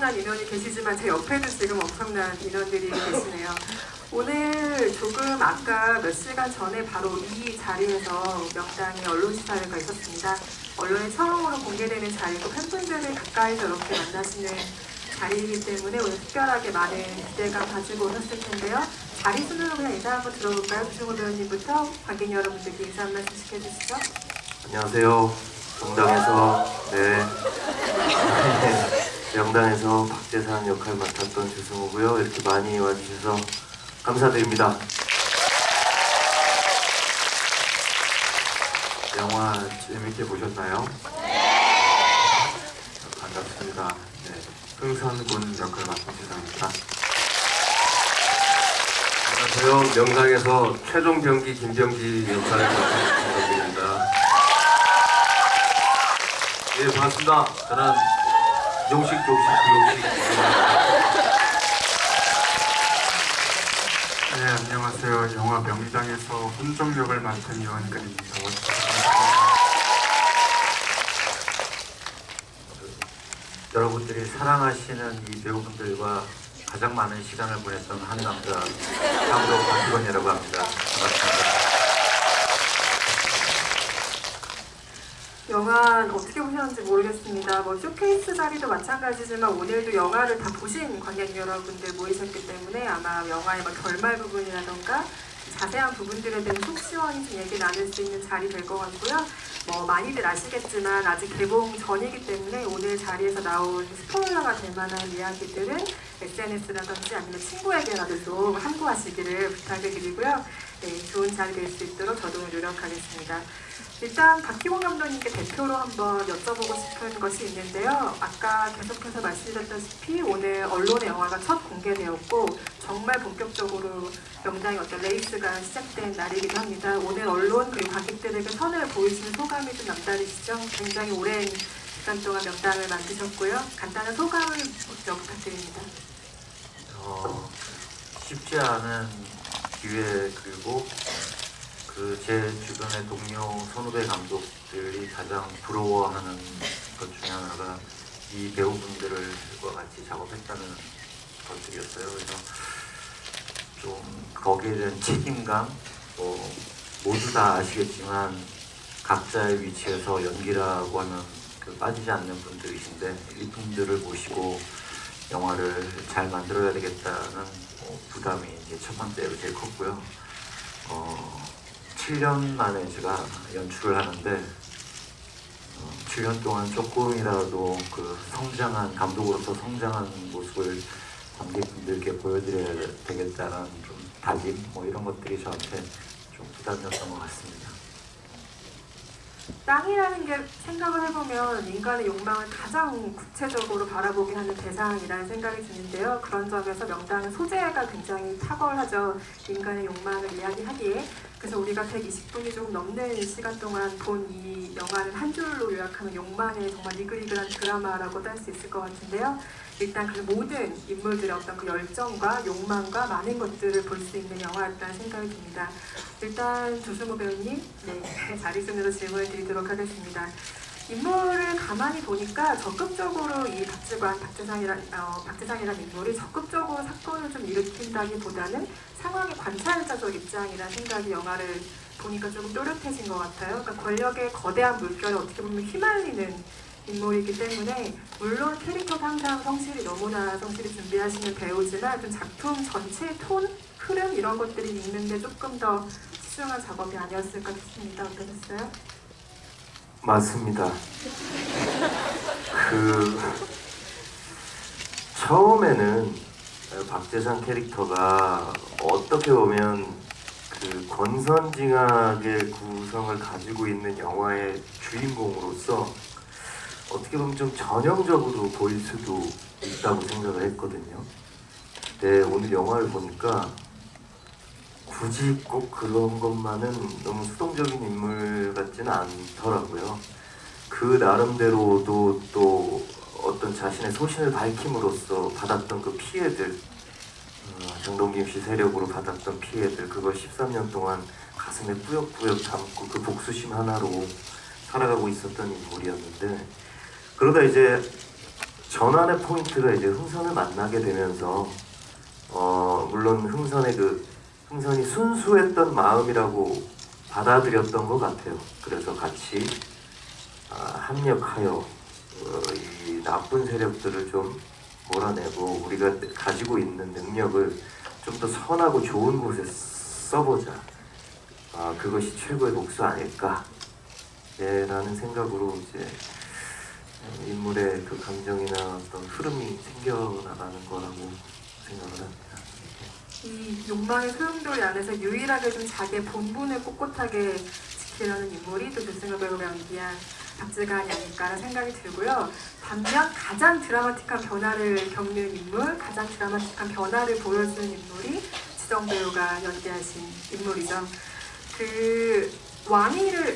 엄청난 인원이 계시지만 제 옆에도 지금 엄청난 인원들이 계시네요. 오늘 조금 아까 몇 시간 전에 바로 이 자리에서 명당의 언론 시사회가 있었습니다. 언론에 처음으로 공개되는 자리고 팬분들을 가까이서 이렇게 만나시는 자리이기 때문에 오늘 특별하게 많은 기대감 가지고 오셨을 텐데요. 자리 순으로 그냥 인사 한번 들어볼까요? 조승우 배우님부터 관객 여러분들께 인사 한 말씀씩 해주시죠. 안녕하세요. 명당에서 명당에서 박재산 역할 맡았던 조승우고요. 이렇게 많이 와주셔서 감사드립니다. 영화 재밌게 보셨나요? 반갑습니다. 네, 흥선군 역할 맡은 재상입니다. 안녕하세요. 명당에서 최종 병기 김병기 역할을 맡은 김병기입니다. 예, 반갑습니다. 저는 용식. 네, 안녕하세요. 영화 명당에서 훈정 역을 맡은 이원근입니다. 여러분들이 사랑하시는 이 배우분들과 가장 많은 시간을 보냈던 한 남자 감독 박기권이라고 합니다. 반갑습니다. 영화 어떻게 보셨는지 모르겠습니다. 뭐 쇼케이스 자리도 마찬가지지만 오늘도 영화를 다 보신 관객 여러분들 모이셨기 때문에 아마 영화의 뭐 결말 부분이라던가 자세한 부분들에 대해 속 시원히 좀 얘기 나눌 수 있는 자리 될 것 같고요. 뭐 많이들 아시겠지만 아직 개봉 전이기 때문에 오늘 자리에서 나온 스포일러가 될 만한 이야기들은 SNS라든지 아니면 친구에게라도 좀 함구하시기를 부탁을 드리고요. 네, 좋은 자리 될 수 있도록 저도 노력하겠습니다. 일단 박기권 감독님께 대표로 한번 여쭤보고 싶은 것이 있는데요. 아까 계속해서 말씀드렸다시피 오늘 언론의 영화가 첫 공개되었고 정말 본격적으로 명당의 어떤 레이스가 시작된 날이기도 합니다. 오늘 언론 그리고 관객들에게 선을 보이시는 소감이 좀 남다르시죠? 굉장히 오랜 시간 동안 명당을 만드셨고요. 간단한 소감을 먼저 부탁드립니다. 쉽지 않은 기회 그리고 제 주변의 동료 선후배 감독들이 가장 부러워하는 것 중에 하나가 이 배우분들과 같이 작업했다는 것들이었어요. 그래서 좀 거기에 대한 책임감, 모두 다 아시겠지만 각자의 위치에서 연기라고 하면 빠지지 않는 분들이신데 이분들을 모시고 영화를 잘 만들어야 되겠다는 부담이 이제 첫 번째로 제일 컸고요. 7년 만에 제가 연출을 하는데 7년 동안 조금이라도 감독으로서 성장한 모습을 관객분들께 보여드려야 되겠다는 좀 다짐 이런 것들이 저한테 좀 부담이었던 것 같습니다. 땅이라는 게 생각을 해보면 인간의 욕망을 가장 구체적으로 바라보게 하는 대상이라는 생각이 드는데요. 그런 점에서 명당은 소재가 굉장히 탁월하죠. 인간의 욕망을 이야기하기에. 그래서 우리가 120분이 조금 넘는 시간 동안 본 이 영화는 한 줄로 요약하면 욕망의 정말 이글이글한 드라마라고도 할 수 있을 것 같은데요. 일단 그 모든 인물들의 어떤 그 열정과 욕망과 많은 것들을 볼 수 있는 영화였다는 생각이 듭니다. 일단 조승우 배우님, 자리순으로 질문을 드리도록 하겠습니다. 인물을 가만히 보니까 적극적으로 이 박재상이라는 인물이 적극적으로 사건을 좀 일으킨다기보다는 상황의 관찰자적 입장이라는 생각이 영화를 보니까 조금 또렷해진 것 같아요. 그러니까 권력의 거대한 물결에 어떻게 보면 휘말리는 인물이기 때문에 물론 캐릭터도 항상 너무나 성실히 준비하시는 배우지만 좀 작품 전체의 톤, 흐름 이런 것들이 있는데 조금 더 치중한 작업이 아니었을까 싶습니다. 어떠셨어요? 맞습니다. 처음에는 박재상 캐릭터가 어떻게 보면 권선징악의 구성을 가지고 있는 영화의 주인공으로서 어떻게 보면 좀 전형적으로 보일 수도 있다고 생각을 했거든요. 근데 오늘 영화를 보니까 굳이 꼭 그런 것만은 너무 수동적인 인물 같지는 않더라고요. 그 나름대로도 또 어떤 자신의 소신을 밝힘으로써 받았던 그 피해들, 정동김 씨 세력으로 받았던 피해들, 그걸 13년 동안 가슴에 꾸역꾸역 담고 그 복수심 하나로 살아가고 있었던 인물이었는데, 그러다 이제 전환의 포인트가 이제 흥선을 만나게 되면서 물론 흥선이 순수했던 마음이라고 받아들였던 것 같아요. 그래서 같이 합력하여 이 나쁜 세력들을 좀 몰아내고 우리가 가지고 있는 능력을 좀 더 선하고 좋은 곳에 써보자. 그것이 최고의 복수 아닐까? 라는 생각으로 이제 인물의 그 감정이나 어떤 흐름이 생겨나가는 거라고 생각을 합니다. 이 욕망의 소용돌이 안에서 유일하게 좀 자기의 본분을 꼿꼿하게 지키려는 인물이 또 조승우 배우가 연기한 박지간이 아닐까라는 생각이 들고요. 반면 가장 드라마틱한 변화를 겪는 인물, 가장 드라마틱한 변화를 보여주는 인물이 지성 배우가 연기하신 인물이죠. 그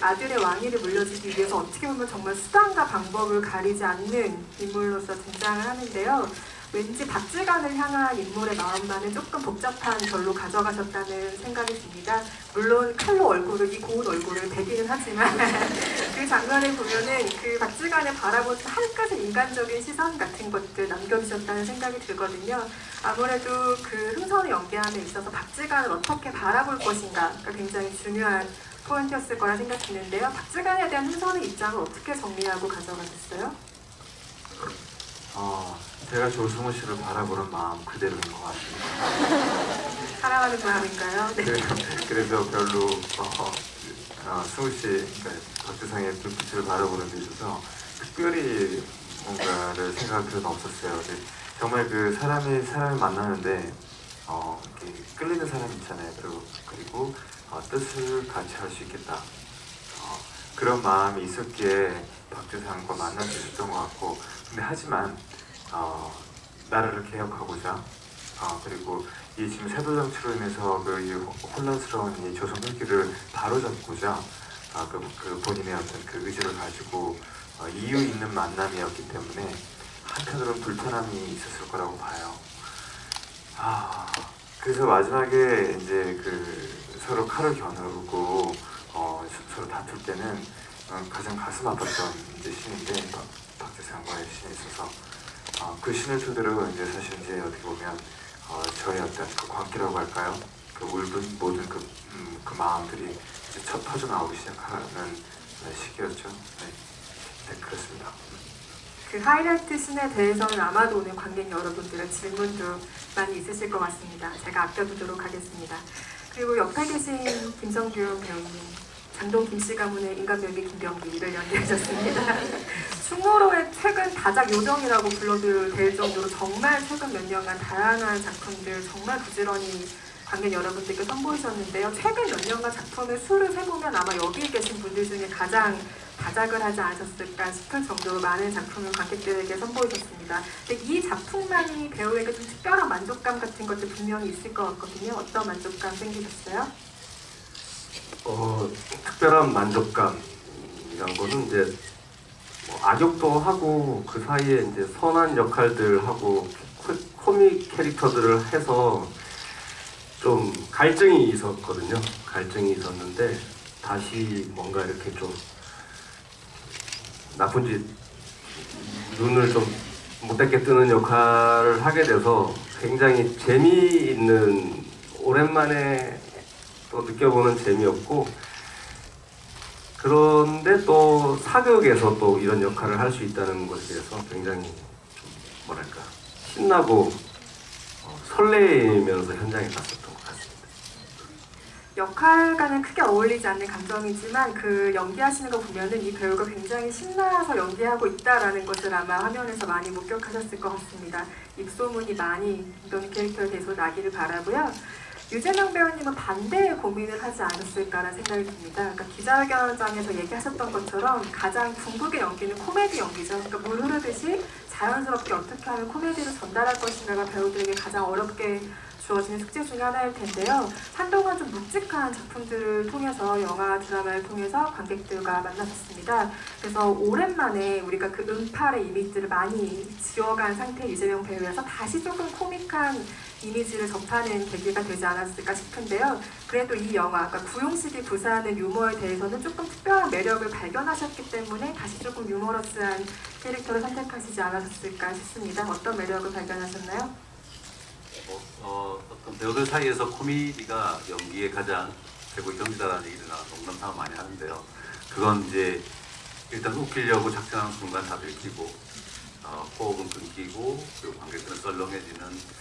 아들의 왕위를 물려주기 위해서 어떻게 보면 정말 수단과 방법을 가리지 않는 인물로서 등장을 하는데요. 왠지 박지간을 향한 인물의 마음만은 조금 복잡한 결로 가져가셨다는 생각이 듭니다. 물론 칼로 이 고운 얼굴을 베기는 하지만 그 장면을 보면은 그 박지간을 바라보는 한 가지 인간적인 시선 같은 것들 남겨주셨다는 생각이 들거든요. 아무래도 그 흥선을 연기함에 있어서 박지간을 어떻게 바라볼 것인가가 굉장히 중요한 포인트였을 거라 생각이 드는데요. 박지간에 대한 흥선의 입장을 어떻게 정리하고 가져가셨어요? 제가 조승우 씨를 바라보는 마음 그대로인 것 같습니다. 사랑하는 마음인가요? 네. 그래서 별로 승우 씨, 그러니까 박지성의 눈빛을 바라보는 데 있어서 특별히 뭔가를 생각할 필요는 없었어요. 근데 정말 그 사람을 만나는데 이렇게 끌리는 사람 있잖아요. 그리고 뜻을 같이 할 수 있겠다. 그런 마음이 있었기에 박지성과 만날 수 있었던 것 같고, 근데 하지만 나라를 개혁하고자 그리고 이 지금 세도 정치로 인해서 이 혼란스러운 이 조선 후기를 바로잡고자 그 본인의 어떤 그 의지를 가지고 이유 있는 만남이었기 때문에 한편으로는 불편함이 있었을 거라고 봐요. 그래서 마지막에 이제 그 서로 칼을 겨누고 서로 다툴 때는 가장 가슴 아팠던 이제 신인데 박재상과의 신에 있어서 그 신을 토대로 이제 사실 이제 어떻게 보면 저의 어떤 그 광기라고 할까요? 그 울분 모든 그 마음들이 이제 터져 나오기 시작하는 시기였죠. 네, 그렇습니다. 그 하이라이트 씬에 대해서는 아마도 오늘 관객 여러분들의 질문도 많이 있으실 것 같습니다. 제가 아껴두도록 하겠습니다. 그리고 옆에 계신 김성규 배우님, 장동 김씨 가문의 인간배우기 김병기를 연기하셨습니다. 충무로의 최근 다작 요정이라고 불러도 될 정도로 정말 최근 몇 년간 다양한 작품들 정말 부지런히 관객 여러분들께 선보이셨는데요. 최근 몇 년간 작품의 수를 세보면 아마 여기 계신 분들 중에 가장 다작을 하지 않으셨을까 싶을 정도로 많은 작품을 관객들에게 선보이셨습니다. 근데 이 작품만이 배우에게 좀 특별한 만족감 같은 것들 분명히 있을 것 같거든요. 어떤 만족감 생기셨어요? 특별한 만족감이란 거는 이제 악역도 하고 그 사이에 이제 선한 역할들 하고 코믹 캐릭터들을 해서 좀 갈증이 있었거든요. 갈증이 있었는데 다시 뭔가 이렇게 좀 나쁜 짓 눈을 좀 못되게 뜨는 역할을 하게 돼서 굉장히 재미있는 오랜만에 또 느껴보는 재미였고, 그런데 또 사극에서 또 이런 역할을 할 수 있다는 것에 대해서 굉장히 좀 뭐랄까 신나고 설레면서 현장에 갔었던 것 같습니다. 역할과는 크게 어울리지 않는 감정이지만 그 연기하시는 거 보면은 이 배우가 굉장히 신나서 연기하고 있다라는 것을 아마 화면에서 많이 목격하셨을 것 같습니다. 입소문이 많이 이런 캐릭터에 대해서 나기를 바라고요. 유재명 배우님은 반대의 고민을 하지 않았을까라는 생각이 듭니다. 그러니까 기자회견장에서 얘기하셨던 것처럼 가장 궁극의 연기는 코미디 연기죠. 그러니까 물 흐르듯이 자연스럽게 어떻게 하면 코미디를 전달할 것인가가 배우들에게 가장 어렵게 주어지는 숙제 중에 하나일 텐데요. 한동안 좀 묵직한 작품들을 통해서 영화, 드라마를 통해서 관객들과 만나셨습니다. 그래서 오랜만에 우리가 그 은팔의 이미지를 많이 지워간 상태의 유재명 배우여서 다시 조금 코믹한 이미지를 접하는 계기가 되지 않았을까 싶은데요. 그래도 이 영화, 그러니까 구용식이 구사하는 유머에 대해서는 조금 특별한 매력을 발견하셨기 때문에 다시 조금 유머러스한 캐릭터를 선택하시지 않았을까 싶습니다. 어떤 매력을 발견하셨나요? 어떤 배우들 사이에서 코미디가 연기의 가장 최고 경지다라는 얘기를 농담삼아 많이 하는데요. 그건 이제 일단 웃기려고 작정하는 순간 다 들키고 호흡은 끊기고 그리고 관객들은 썰렁해지는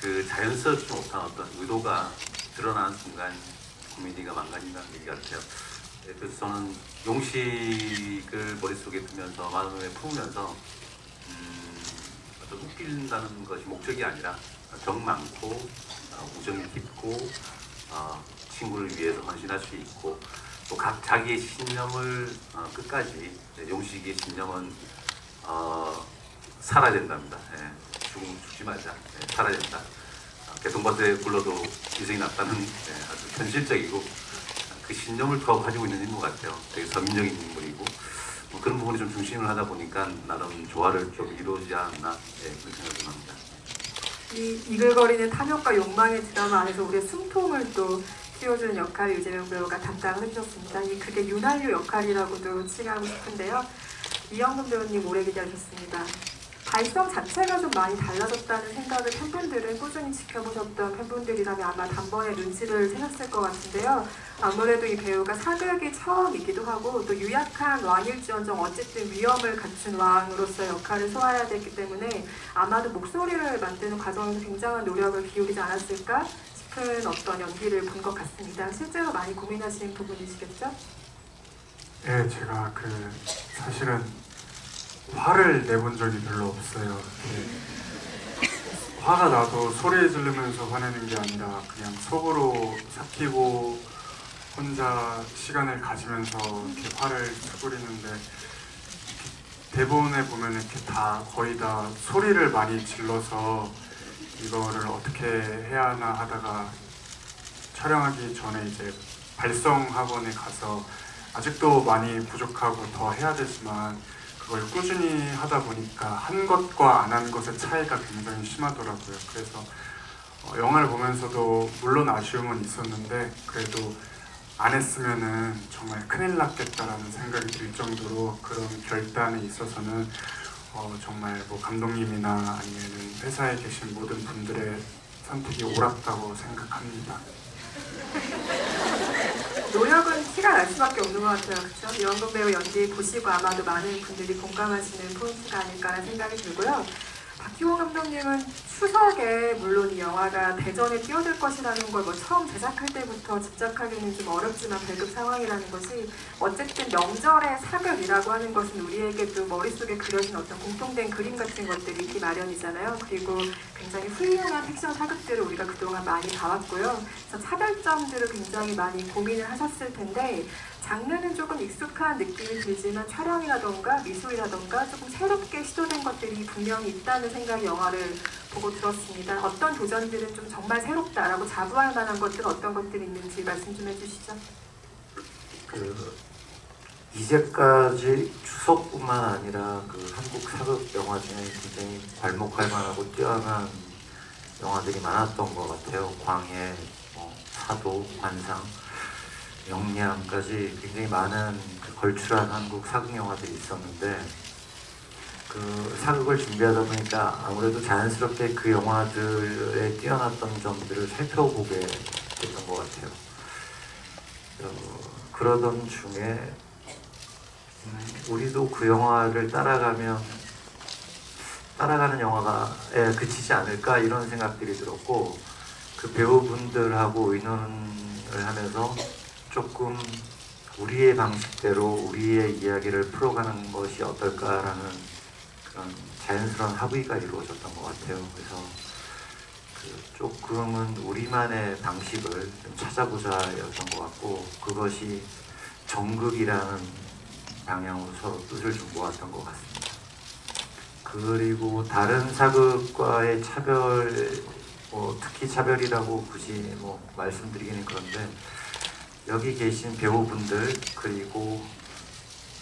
그 자연스럽지 못한 어떤 의도가 드러나는 순간 코미디가 망가진다는 얘기 같아요. 그래서 저는 용식을 머릿속에 두면서 마음에 품으면서 어떤 웃긴다는 것이 목적이 아니라 정 많고 우정이 깊고 친구를 위해서 헌신할 수 있고 또 각 자기의 신념을 끝까지 용식의 신념은 살아야 된답니다. 죽지 말자. 살아야 된다. 개통밭에 굴러도 이승이 낫다는 아주 현실적이고 그 신념을 더 가지고 있는 인물 같아요. 되게 서민적인 인물이고 뭐 그런 부분이 좀 중심을 하다 보니까 나름 조화를 좀 이루어지지 않았나 그런 생각을 합니다. 이 이글거리는 탐욕과 욕망의 드라마 안에서 우리의 숨통을 또 씌워주는 역할을 유재명 배우가 담당을 해주셨습니다. 그게 윤활유 역할이라고도 칭하고 싶은데요. 이영근 배우님 오래 기다리셨습니다. 발성 자체가 좀 많이 달라졌다는 생각을 팬분들은 꾸준히 지켜보셨던 팬분들이라면 아마 단번에 눈치를 채셨을 것 같은데요. 아무래도 이 배우가 사극이 처음이기도 하고 또 유약한 왕일지언정 어쨌든 위엄을 갖춘 왕으로서의 역할을 소화해야 되기 때문에 아마도 목소리를 만드는 과정에서 굉장한 노력을 기울이지 않았을까 싶은 어떤 연기를 본 것 같습니다. 실제로 많이 고민하시는 부분이시겠죠? 네, 제가 사실은 화를 내본 적이 별로 없어요. 화가 나도 소리 지르면서 화내는 게 아니라 그냥 속으로 삭히고 혼자 시간을 가지면서 이렇게 화를 수그리는데 대본에 보면 이렇게 다 거의 다 소리를 많이 질러서 이거를 어떻게 해야 하나 하다가 촬영하기 전에 이제 발성학원에 가서 아직도 많이 부족하고 더 해야 되지만 그걸 꾸준히 하다 보니까 한 것과 안 한 것의 차이가 굉장히 심하더라고요. 그래서 영화를 보면서도 물론 아쉬움은 있었는데 그래도 안 했으면은 정말 큰일 났겠다라는 생각이 들 정도로 그런 결단에 있어서는 정말 뭐 감독님이나 아니면 회사에 계신 모든 분들의 선택이 옳았다고 생각합니다. 노력은 티가 날 수밖에 없는 것 같아요. 그렇죠? 이영근 배우 연기 보시고 아마도 많은 분들이 공감하시는 포인트가 아닐까라는 생각이 들고요. 박희원 감독님은 추석에 물론 이 영화가 대전에 뛰어들 것이라는 걸 뭐 처음 제작할 때부터 집착하기는 좀 어렵지만 배급 상황이라는 것이 어쨌든 명절의 사극이라고 하는 것은 우리에게도 머릿속에 그려진 어떤 공통된 그림 같은 것들이 있기 마련이잖아요. 그리고 굉장히 훌륭한 액션 사극들을 우리가 그동안 많이 봐왔고요. 그래서 차별점들을 굉장히 많이 고민을 하셨을 텐데 장르는 조금 익숙한 느낌이 들지만 촬영이라던가 미술이라던가 조금 새롭게 시도된 것들이 분명히 있다는 생각이 영화를 보고 들었습니다. 어떤 도전들은 좀 정말 새롭다라고 자부할 만한 것들 어떤 것들이 있는지 말씀 좀 해주시죠. 이제까지 추석뿐만 아니라 한국 사극 영화 중에 굉장히 괄목할 만하고 뛰어난 영화들이 많았던 것 같아요. 광해, 사도, 관상, 영리함까지 굉장히 많은 걸출한 한국 사극 영화들이 있었는데 사극을 준비하다 보니까 아무래도 자연스럽게 그 영화들의 뛰어났던 점들을 살펴보게 됐던 것 같아요. 그러던 중에 우리도 그 영화를 따라가는 영화에 그치지 않을까 이런 생각들이 들었고 그 배우분들하고 의논을 하면서 조금 우리의 방식대로 우리의 이야기를 풀어가는 것이 어떨까라는 그런 자연스러운 합의가 이루어졌던 것 같아요. 그래서 조금은 우리만의 방식을 좀 찾아보자였던 것 같고 그것이 정극이라는 방향으로 서로 뜻을 좀 모았던 것 같습니다. 그리고 다른 사극과의 차별, 특히 차별이라고 굳이 말씀드리기는 그런데 여기 계신 배우분들 그리고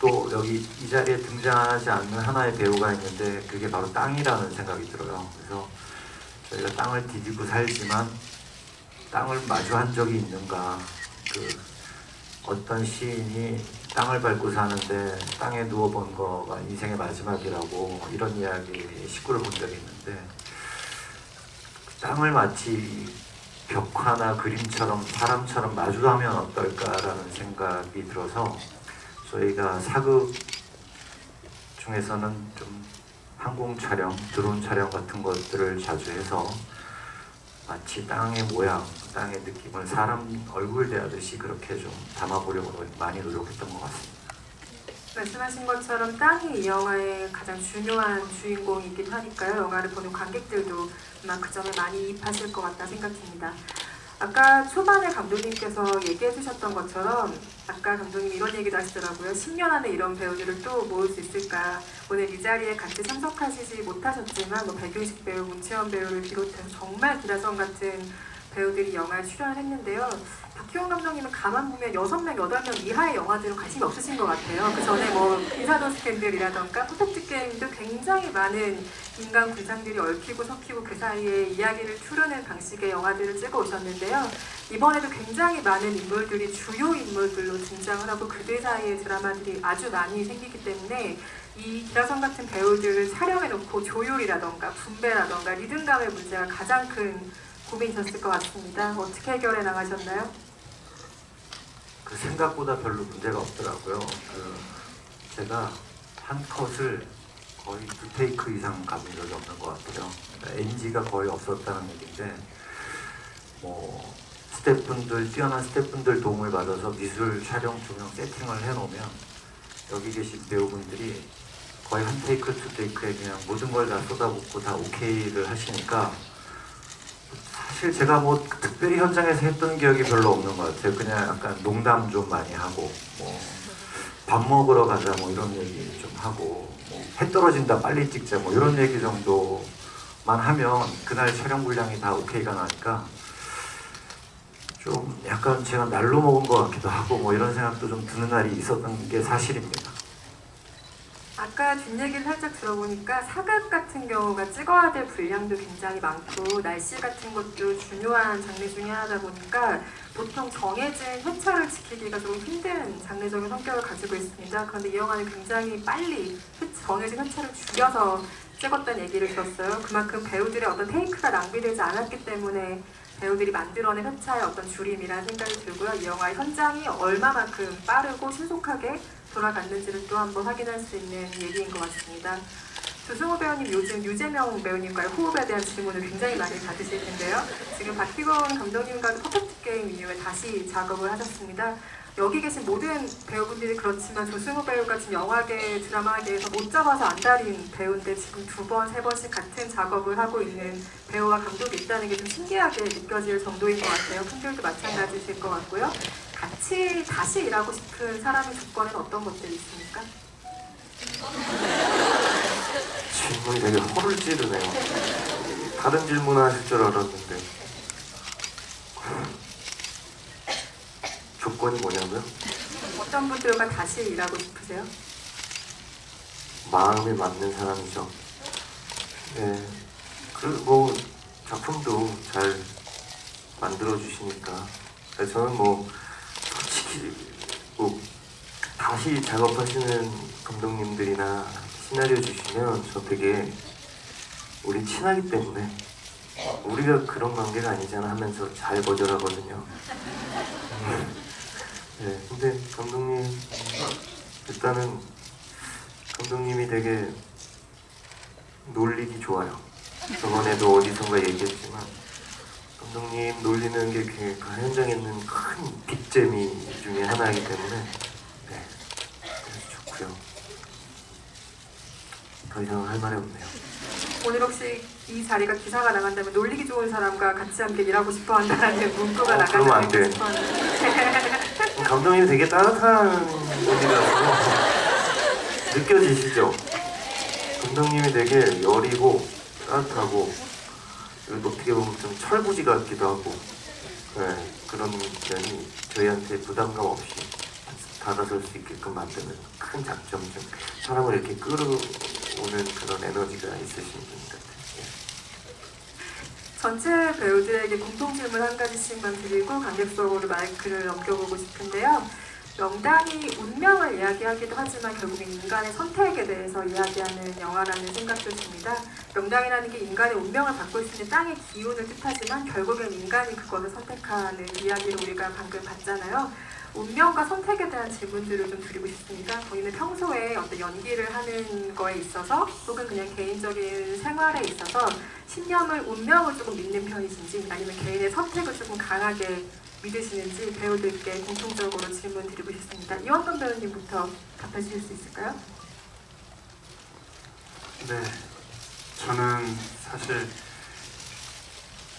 또 여기 이 자리에 등장하지 않는 하나의 배우가 있는데 그게 바로 땅이라는 생각이 들어요. 그래서 저희가 땅을 뒤지고 살지만 땅을 마주한 적이 있는가. 그 어떤 시인이 땅을 밟고 사는데 땅에 누워본 거가 인생의 마지막이라고 이런 이야기 시구를 본 적이 있는데, 땅을 마치 벽화나 그림처럼 사람처럼 마주하면 어떨까라는 생각이 들어서 저희가 사극 중에서는 좀 항공 촬영, 드론 촬영 같은 것들을 자주 해서 마치 땅의 모양, 땅의 느낌을 사람 얼굴 대하듯이 그렇게 좀 담아보려고 많이 노력했던 것 같습니다. 말씀하신 것처럼 땅이 이 영화의 가장 중요한 주인공이긴 하니까요. 영화를 보는 관객들도 아마 그 점에 많이 이입하실 것 같다 생각됩니다. 아까 초반에 감독님께서 얘기해 주셨던 것처럼 아까 감독님이 이런 얘기도 하시더라고요. 10년 안에 이런 배우들을 또 모을 수 있을까. 오늘 이 자리에 같이 참석하시지 못하셨지만 백윤식 배우, 문채원 배우를 비롯해서 정말 기라성 같은 배우들이 영화에 출연을 했는데요. 박희원 감독님은 가만 보면 6명, 8명 이하의 영화들은 관심이 없으신 것 같아요. 그 전에 인사도 스캔들이라던가 퍼펙트 게임도 굉장히 많은 인간 군상들이 얽히고 섞이고 그 사이에 이야기를 추르는 방식의 영화들을 찍어 오셨는데요. 이번에도 굉장히 많은 인물들이 주요 인물들로 등장을 하고 그들 사이에 드라마들이 아주 많이 생기기 때문에 이 기라성 같은 배우들을 촬영해놓고 조율이라던가 분배라던가 리듬감의 문제가 가장 큰 고민이셨을 것 같습니다. 어떻게 해결해 나가셨나요? 그 생각보다 별로 문제가 없더라고요. 제가 한 컷을 거의 2테이크 이상 가본 적이 없는 것 같아요. 그러니까 NG가 거의 없었다는 얘기인데, 스태프분들, 뛰어난 스태프분들 도움을 받아서 미술 촬영 조명 세팅을 해놓으면 여기 계신 배우분들이 거의 한 테이크, 2테이크에 그냥 모든 걸 다 쏟아붓고 다 오케이를 하시니까 사실 제가 특별히 현장에서 했던 기억이 별로 없는 것 같아요. 그냥 약간 농담 좀 많이 하고 밥 먹으러 가자 이런 얘기 좀 하고 해 떨어진다 빨리 찍자 이런 얘기 정도만 하면 그날 촬영 분량이 다 오케이가 나니까 좀 약간 제가 날로 먹은 것 같기도 하고 이런 생각도 좀 드는 날이 있었던 게 사실입니다. 아까 뒷얘기를 살짝 들어보니까 사극 같은 경우가 찍어야 될 분량도 굉장히 많고 날씨 같은 것도 중요한 장르 중에 하나다 보니까 보통 정해진 회차를 지키기가 좀 힘든 장르적인 성격을 가지고 있습니다. 그런데 이 영화는 굉장히 빨리 정해진 회차를 줄여서 찍었다는 얘기를 들었어요. 그만큼 배우들의 어떤 테이크가 낭비되지 않았기 때문에 배우들이 만들어낸 회차의 어떤 줄임이라는 생각이 들고요. 이 영화의 현장이 얼마만큼 빠르고 신속하게 돌아갔는지를 또 한번 확인할 수 있는 얘기인 것 같습니다. 조승우 배우님 요즘 유재명 배우님과의 호흡에 대한 질문을 굉장히 많이 받으실 텐데요. 지금 박희건 감독님과도 퍼펙트 게임 이후에 다시 작업을 하셨습니다. 여기 계신 모든 배우분들이 그렇지만 조승우 배우가 지금 영화계, 드라마계에서 못 잡아서 안달인 배우인데 지금 2번, 3번씩 같은 작업을 하고 있는 배우와 감독이 있다는 게 좀 신기하게 느껴질 정도인 것 같아요. 팬들도 마찬가지실 것 같고요. 같이 다시 일하고 싶은 사람의 조건에는 어떤 것들이 있습니까? 질문이 되게 허를 찌르네요. 다른 질문 하실 줄 알았는데 조건이 뭐냐고요? 어떤 분들과 다시 일하고 싶으세요? 마음에 맞는 사람이죠. 네. 그리고 작품도 잘 만들어 주시니까 저는 솔직히 다시 작업하시는 감독님들이나 시나리오 주시면 저 되게 우리 친하기 때문에 우리가 그런 관계가 아니잖아 하면서 잘 거절하거든요. 네, 근데 감독님 일단은 감독님이 되게 놀리기 좋아요. 저번에도 어디선가 얘기했지만 감독님 놀리는 게 그 현장에 있는 큰 빅재미 중에 하나이기 때문에 네, 그래서 좋고요. 더 이상 할 말이 없네요. 오늘 혹시 이 자리가 기사가 나간다면 놀리기 좋은 사람과 같이 함께 일하고 싶어 한다는 문구가 그러면 안 나간다면 돼. 싶어 하는데 감독님이 되게 따뜻한 분이라서 느껴지시죠? 감독님이 되게 여리고 따뜻하고 그리고 어떻게 보면 좀 철부지 같기도 하고 네, 그런 면이 저희한테 부담감 없이 다가설 수 있게끔 만드는 큰 장점 중 사람을 이렇게 끌어오는 그런 에너지가 있으신 분 같아요. 전체 배우들에게 공통 질문 한 가지씩만 드리고 관객석으로 마이크를 넘겨보고 싶은데요. 명당이 운명을 이야기하기도 하지만 결국엔 인간의 선택에 대해서 이야기하는 영화라는 생각도 듭니다. 명당이라는 게 인간의 운명을 바꿀 수 있는 땅의 기운을 뜻하지만 결국엔 인간이 그것을 선택하는 이야기를 우리가 방금 봤잖아요. 운명과 선택에 대한 질문들을 좀 드리고 싶습니다. 저희는 평소에 어떤 연기를 하는 거에 있어서 혹은 그냥 개인적인 생활에 있어서 신념을, 운명을 조금 믿는 편이신지 아니면 개인의 선택을 조금 강하게 믿으시는지 배우들께 공통적으로 질문 드리고 싶습니다. 이원근 배우님부터 답해 주실 수 있을까요? 네, 저는 사실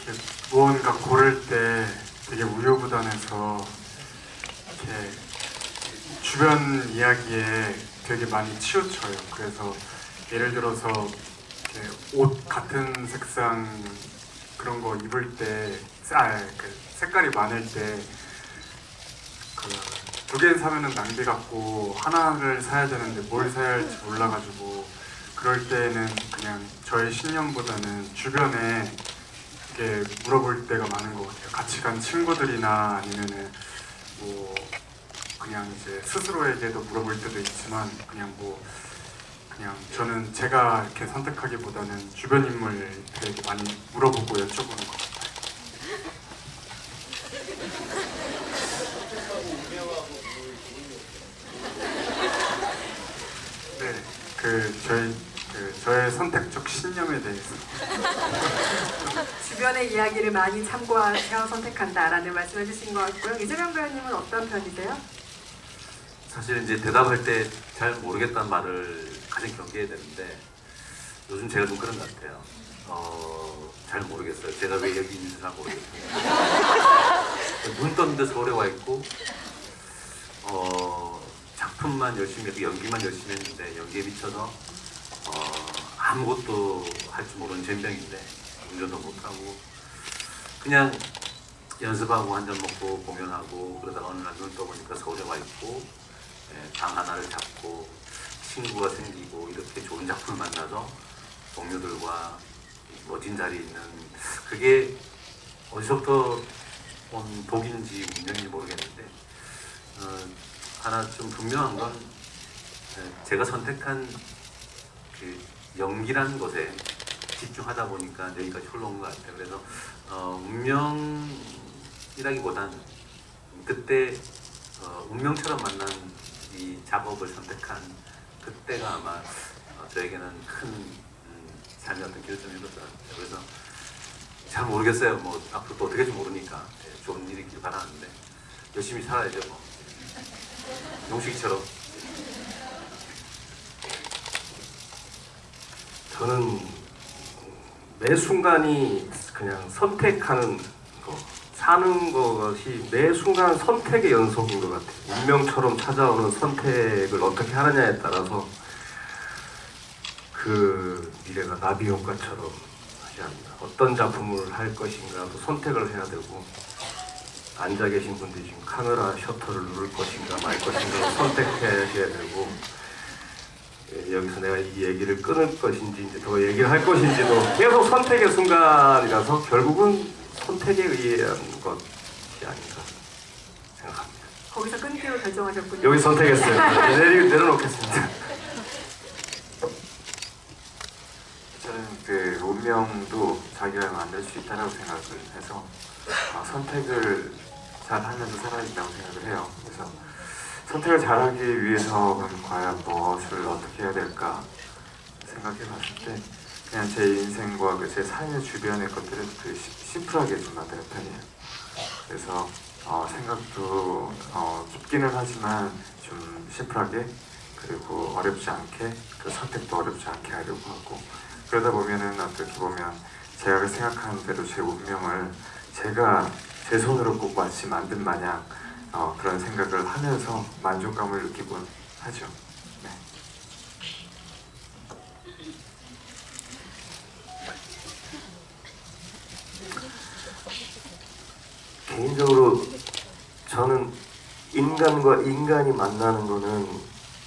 이렇게 무언가 고를 때 되게 우유부단해서 이렇게 주변 이야기에 되게 많이 치우쳐요. 그래서 예를 들어서 이렇게 옷 같은 색상 그런 거 입을 때, 그 색깔이 많을 때 그 두 개 사면은 낭비 같고 하나를 사야 되는데 뭘 사야 할지 몰라가지고 그럴 때는 그냥 저의 신념보다는 주변에 이렇게 물어볼 때가 많은 것 같아요. 같이 간 친구들이나 아니면은 뭐 그냥 이제 스스로에게도 물어볼 때도 있지만 그냥 저는 제가 이렇게 선택하기보다는 주변 인물들에게 많이 물어보고 여쭤보는 것 같아요. 네, 저의 선택적 신념에 대해서 주변의 이야기를 많이 참고하며 선택한다라는 말씀해 주신 것 같고요. 이재명 배우님은 어떤 편이세요? 사실 이제 대답할 때 잘 모르겠다는 말을 가장 경계해야 되는데 요즘 제가 좀 그런 것 같아요. 잘 모르겠어요. 제가 왜 여기 있는지 잘 모르겠어요. 눈 떴는데 서울에 와 있고 작품만 열심히 했고 연기만 열심히 했는데 연기에 미쳐서 아무것도 할 줄 모르는 젬병인데 운전도 못하고 그냥 연습하고 한잔 먹고 공연하고 그러다가 어느 날 눈 떠보니까 서울에 와 있고 방 하나를 잡고 친구가 생기고 이렇게 좋은 작품을 만나서 동료들과 멋진 자리에 있는 그게 어디서부터 온 복인지 운명인지 모르겠는데 하나 좀 분명한 건 제가 선택한 그 연기라는 것에 집중하다 보니까 여기까지 흘러온 것 같아요. 그래서 운명이라기보단 그때 운명처럼 만난 이 작업을 선택한 그때가 아마 저에게는 큰 삶의 어떤 결정이 있었던 것 같아요. 그래서 잘 모르겠어요. 뭐 앞으로 또 어떻게 될지 모르니까 좋은 일이 있길 바라는데 열심히 살아야죠. 뭐 용식이처럼. 저는 매 순간이 그냥 선택하는 거, 사는 것이 매 순간 선택의 연속인 것 같아요. 운명처럼 찾아오는 선택을 어떻게 하느냐에 따라서 그 미래가 나비 효과처럼 어떤 작품을 할 것인가 또 선택을 해야 되고 앉아 계신 분들이 지금 카메라 셔터를 누를 것인가 말 것인가 선택해야 되고 여기서 내가 이 얘기를 끊을 것인지 이제 더 얘기를 할 것인지도 계속 선택의 순간이라서 결국은 선택에 의한 것이 아닌가 생각합니다. 거기서 끊기로 결정하셨군요. 여기 선택했어요. 내려놓겠습니다. 저는 그 운명도 자기가 만들 수 있다고 생각을 해서 선택을 잘 하면서 살아야 된다고 생각을 해요. 그래서 선택을 잘하기 위해서는 과연 무엇을 어떻게 해야 될까 생각해 봤을 때 그냥 제 인생과 제 삶의 주변의 것들을 심플하게 좀 만드는 편이에요. 그래서 생각도 깊기는 하지만 좀 심플하게 그리고 어렵지 않게 그 선택도 어렵지 않게 하려고 하고 그러다 보면은 어떻게 보면 제가 생각하는 대로 제 운명을 제가 제 손으로 꼭 마치 만든 마냥 그런 생각을 하면서 만족감을 느끼곤 하죠. 네. 개인적으로 저는 인간과 인간이 만나는 거는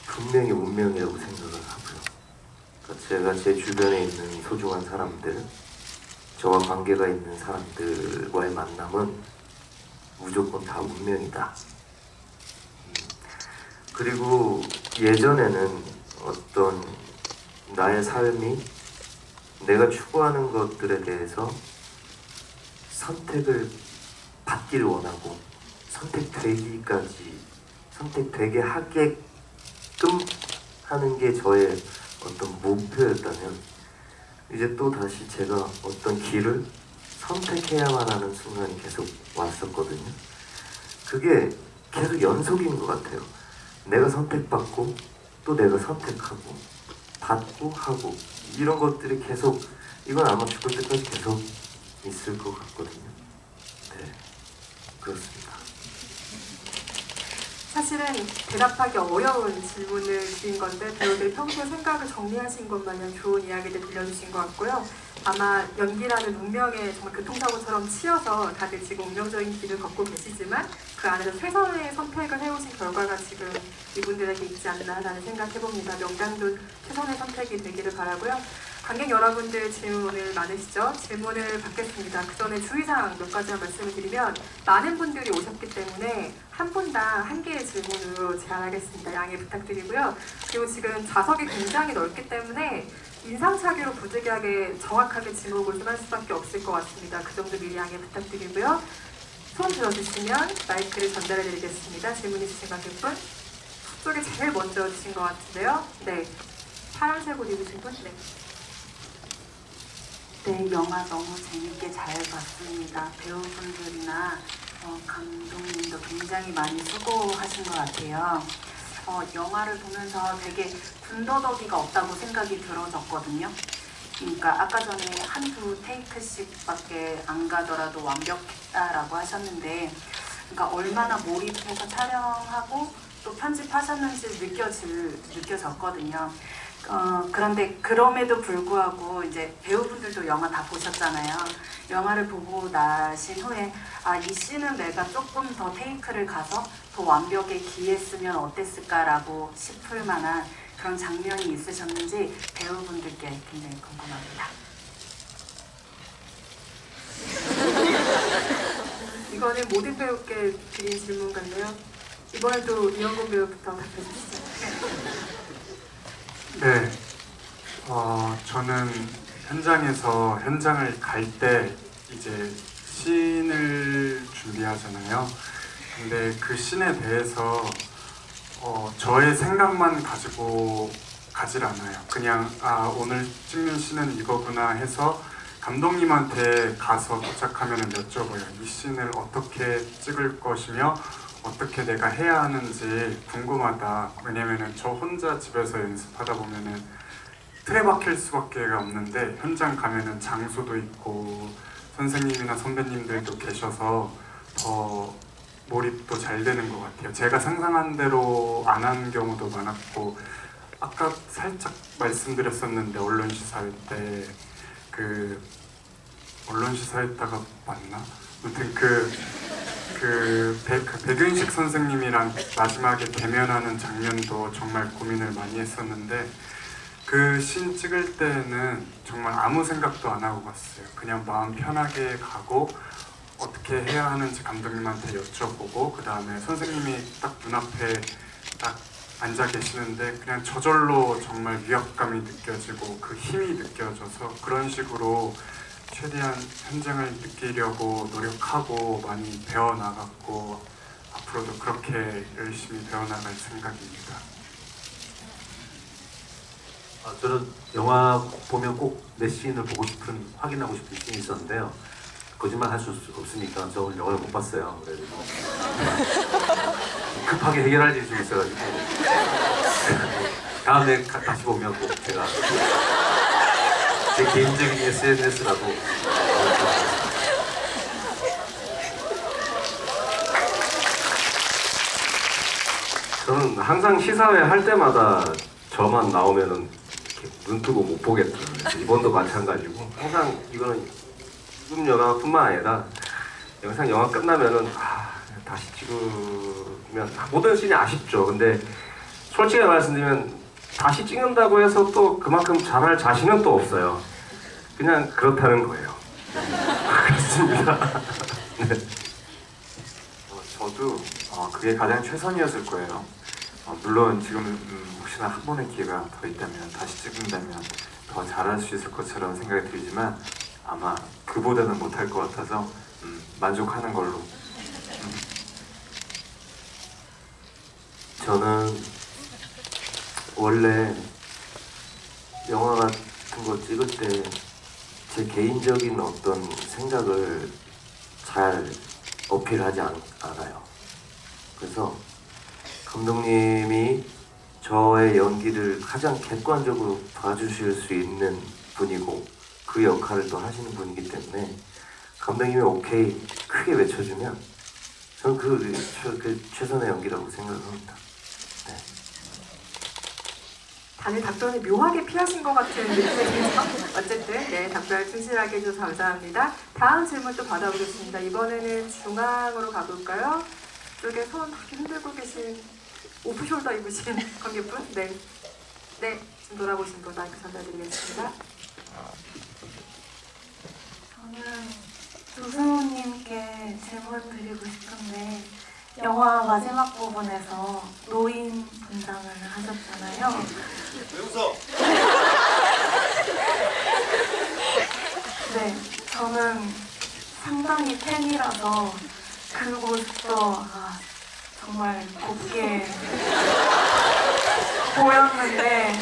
분명히 운명이라고 생각을 하고요. 그러니까 제가 제 주변에 있는 소중한 사람들, 저와 관계가 있는 사람들과의 만남은 무조건 다 운명이다. 그리고 예전에는 어떤 나의 삶이 내가 추구하는 것들에 대해서 선택을 받기를 원하고 선택되게 하게끔 하는 게 저의 어떤 목표였다면, 이제 또 다시 제가 어떤 길을 선택해야만 하는 순간이 계속 왔었거든요. 그게 계속 연속인 것 같아요. 내가 선택받고 또 내가 선택하고 받고 하고, 이런 것들이 계속, 이건 아마 죽을 때까지 계속 있을 것 같거든요. 네, 그렇습니다. 사실은 대답하기 어려운 질문을 드린 건데 배우들이 평소에 생각을 정리하신 것 마냥 좋은 이야기를 들려주신 것 같고요. 아마 연기라는 운명에 정말 교통사고처럼 치여서 다들 지금 운명적인 길을 걷고 계시지만 그 안에서 최선의 선택을 해오신 결과가 지금 이분들에게 있지 않나라는 생각해봅니다. 명단도 최선의 선택이 되기를 바라고요. 관객 여러분들 질문을 많으시죠? 질문을 받겠습니다. 그 전에 주의사항 몇 가지만 말씀을 드리면, 많은 분들이 오셨기 때문에 한 분당 한 개의 질문으로 제한하겠습니다. 양해 부탁드리고요. 그리고 지금 좌석이 굉장히 넓기 때문에 인상착의로 부득이하게 정확하게 지목을 좀 할 수밖에 없을 것 같습니다. 그 정도 미리 양해 부탁드리고요. 손 들어주시면 마이크를 전달해드리겠습니다. 질문 있으신 관객분? 쪽에 제일 먼저 주신 것 같은데요. 네, 파란색 옷 입으신 분? 네. 네, 영화 너무 재밌게 잘 봤습니다. 배우분들이나 감독님도 굉장히 많이 수고하신 것 같아요. 영화를 보면서 되게 군더더기가 없다고 생각이 들어졌거든요. 그러니까 아까 전에 한두 테이크씩밖에 안 가더라도 완벽했다라고 하셨는데, 그러니까 얼마나 몰입해서 촬영하고 또 편집하셨는지 느껴졌거든요. 그런데 그럼에도 불구하고 이제 배우분들도 영화 다 보셨잖아요. 영화를 보고 나신 후에 이 씬은 내가 조금 더 테이크를 가서 더 완벽에 기했으면 어땠을까라고 싶을 만한 그런 장면이 있으셨는지 배우분들께 굉장히 궁금합니다. 이거는 모든 배우께 드린 질문 같네요. 이번에도 이영곤 배우부터 답해주시죠. 네, 저는 현장을 갈 때 이제 씬을 준비하잖아요. 근데 그 씬에 대해서 저의 생각만 가지고 가질 않아요. 그냥 오늘 찍는 씬은 이거구나 해서 감독님한테 가서 도착하면 여쭤봐요. 이 씬을 어떻게 찍을 것이며 어떻게 내가 해야 하는지 궁금하다. 왜냐면은 저 혼자 집에서 연습하다 보면은 틀에 박힐 수밖에 없는데, 현장 가면은 장소도 있고 선생님이나 선배님들도 계셔서 더 몰입도 잘 되는 것 같아요. 제가 상상한 대로 안 한 경우도 많았고, 아까 살짝 말씀드렸었는데 언론시사회 때 언론시사회다가 맞나? 아무튼 백윤식 선생님이랑 마지막에 대면하는 장면도 정말 고민을 많이 했었는데, 그 씬 찍을 때는 정말 아무 생각도 안 하고 갔어요. 그냥 마음 편하게 가고 어떻게 해야 하는지 감독님한테 여쭤보고, 그 다음에 선생님이 딱 눈앞에 딱 앉아 계시는데 그냥 저절로 정말 위압감이 느껴지고 그 힘이 느껴져서 그런 식으로 최대한 현장을 느끼려고 노력하고 많이 배워나갔고, 앞으로도 그렇게 열심히 배워나갈 생각입니다. 저는 영화 보면 꼭 내 씬을 확인하고 싶은 씬이 있었는데요. 거짓말 할 수 없으니까 저 오늘 영화를 못 봤어요. 그래서 급하게 해결할 일이 좀 있어가지고 다음에 다시 보면 꼭 제가 제 개인적인 SNS라도 저는 항상 시사회 할 때마다 저만 나오면은 이렇게 눈 뜨고 못 보겠다. 이번도 마찬가지고, 항상 이거는 지금 영화뿐만 아니라 영상 영화 끝나면은 다시 찍으면 모든 씬이 아쉽죠. 근데 솔직히 말씀드리면 다시 찍는다고 해서 또 그만큼 잘할 자신은 또 없어요. 그냥 그렇다는 거예요. 그렇습니다. 저도 그게 가장 최선이었을 거예요. 물론 지금 혹시나 한 번의 기회가 더 있다면 다시 찍는다면 더 잘할 수 있을 것처럼 생각이 들지만 아마 그보다는 못할 것 같아서 만족하는 걸로. 저는 원래 영화 같은 거 찍을 때 제 개인적인 어떤 생각을 잘 어필하지 않아요. 그래서 감독님이 저의 연기를 가장 객관적으로 봐주실 수 있는 분이고 그 역할을 또 하시는 분이기 때문에 감독님이 오케이 크게 외쳐주면 저는 그 최선의 연기라고 생각을 합니다. 네. 다들 답변을 묘하게 피하신 것 같은 느낌이 들죠? 어쨌든 네, 답변 충실하게 해주셔서 감사합니다. 다음 질문 또 받아보겠습니다. 이번에는 중앙으로 가볼까요? 이쪽에 손 흔들고 계신 오프숄더 입으신 관객분? 네. 네, 지금 돌아보신 분 마이크 전달드리겠습니다. 저는 조승우님께 질문 드리고 싶은데 영화 마지막 부분에서 노인 분장을 하셨잖아요. 왜 웃어? 네, 저는 상당히 팬이라서 그 모습도 정말 곱게 보였는데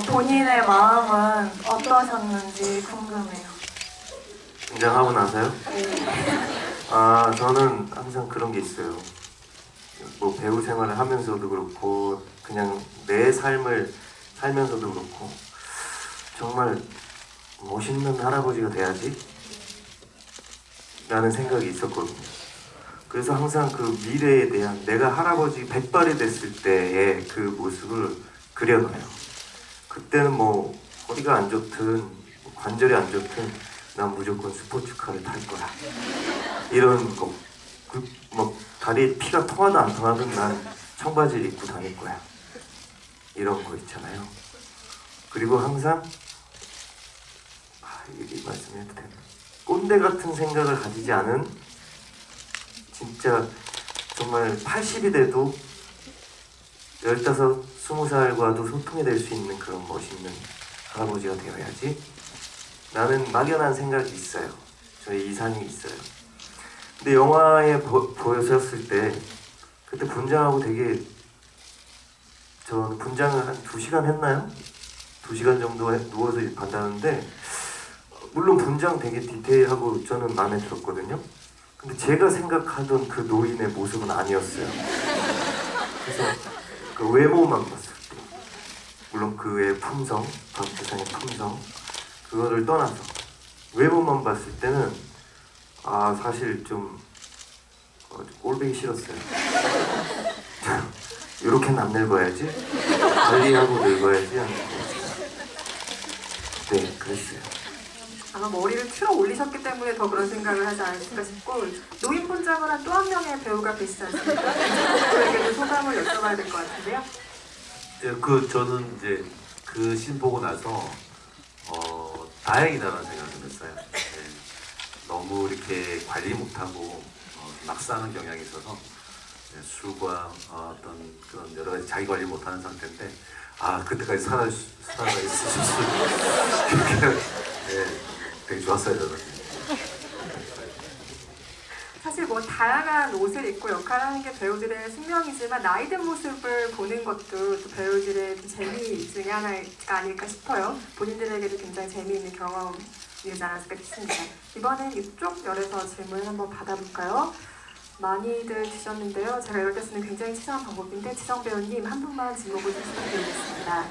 본인의 마음은 어떠셨는지 궁금해요. 등장하고 나서요? 저는 항상 그런 게 있어요. 뭐 배우 생활을 하면서도 그렇고 그냥 내 삶을 살면서도 그렇고 정말 멋있는 할아버지가 돼야지 라는 생각이 있었거든요. 그래서 항상 그 미래에 대한 내가 할아버지 100발이 됐을 때의 그 모습을 그려놔요. 그때는 뭐 허리가 안 좋든 관절이 안 좋든 난 무조건 스포츠카를 탈 거야. 이런 거. 뭐 다리에 피가 통하든 안 통하든 난 청바지를 입고 다닐 거야. 이런 거 있잖아요. 그리고 항상 이게 말씀해도 되나? 꼰대 같은 생각을 가지지 않은 진짜 정말 80이 돼도 15, 20살과도 소통이 될 수 있는 그런 멋있는 할아버지가 되어야지 나는 막연한 생각이 있어요. 저의 이상이 있어요. 근데 영화에 보였을 때 그때 분장하고 되게 저는 분장을 한 2시간 했나요? 2시간 정도 누워서 반다는데 물론 분장 되게 디테일하고 저는 마음에 들었거든요. 근데 제가 생각하던 그 노인의 모습은 아니었어요. 그래서 그 외모만 봤을 때 물론 그의 품성, 박주상의 품성 그거를 떠나서 외모만 봤을 때는 사실 좀 꼴보기 싫었어요. 이렇게는 안 늙어야지 관리하고 늙어야지 하는 거. 네, 그랬어요. 아마 머리를 틀어 올리셨기 때문에 더 그런 생각을 하지 않았을까 싶고 노인 분장을 한 또 한 명의 배우가 계시지 않습니까? 배우에게도 소감을 여쭤봐야 될 것 같은데요. 예, 저는 이제 그 씬 보고 나서 다행이다라는 생각을 했어요. 예, 너무 이렇게 관리 못하고 막 사는 경향이 있어서 술과 어떤 그런 여러 가지 자기 관리 못하는 상태인데 그때까지 살아 있으실 수 예, 되게 좋았어요 저는. 사실 뭐 다양한 옷을 입고 역할하는 게 배우들의 숙명이지만 나이 든 모습을 보는 것도 또 배우들의 재미 중에 하나가 아닐까 싶어요. 본인들에게도 굉장히 재미있는 경험이지 않았을까 싶습니다. 이번엔 이쪽 열에서 질문 한번 받아볼까요? 많이들 주셨는데요. 제가 이럴 때 쓰는 굉장히 치사한 방법인데 지성 배우님 한 분만 질문을 주시면 되겠습니다.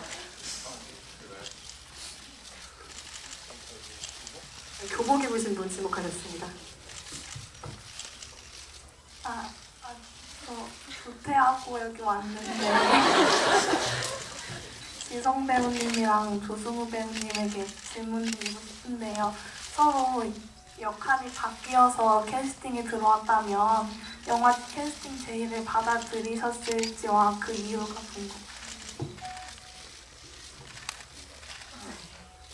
교복 입으신 분 지목하셨습니다. 저 조퇴하고 여기 왔는데 지성 배우님이랑 조승우 배우님에게 질문 드리고 싶은데요. 서로 역할이 바뀌어서 캐스팅이 들어왔다면 영화 캐스팅 제의를 받아들이셨을지와 그 이유가 궁금해요.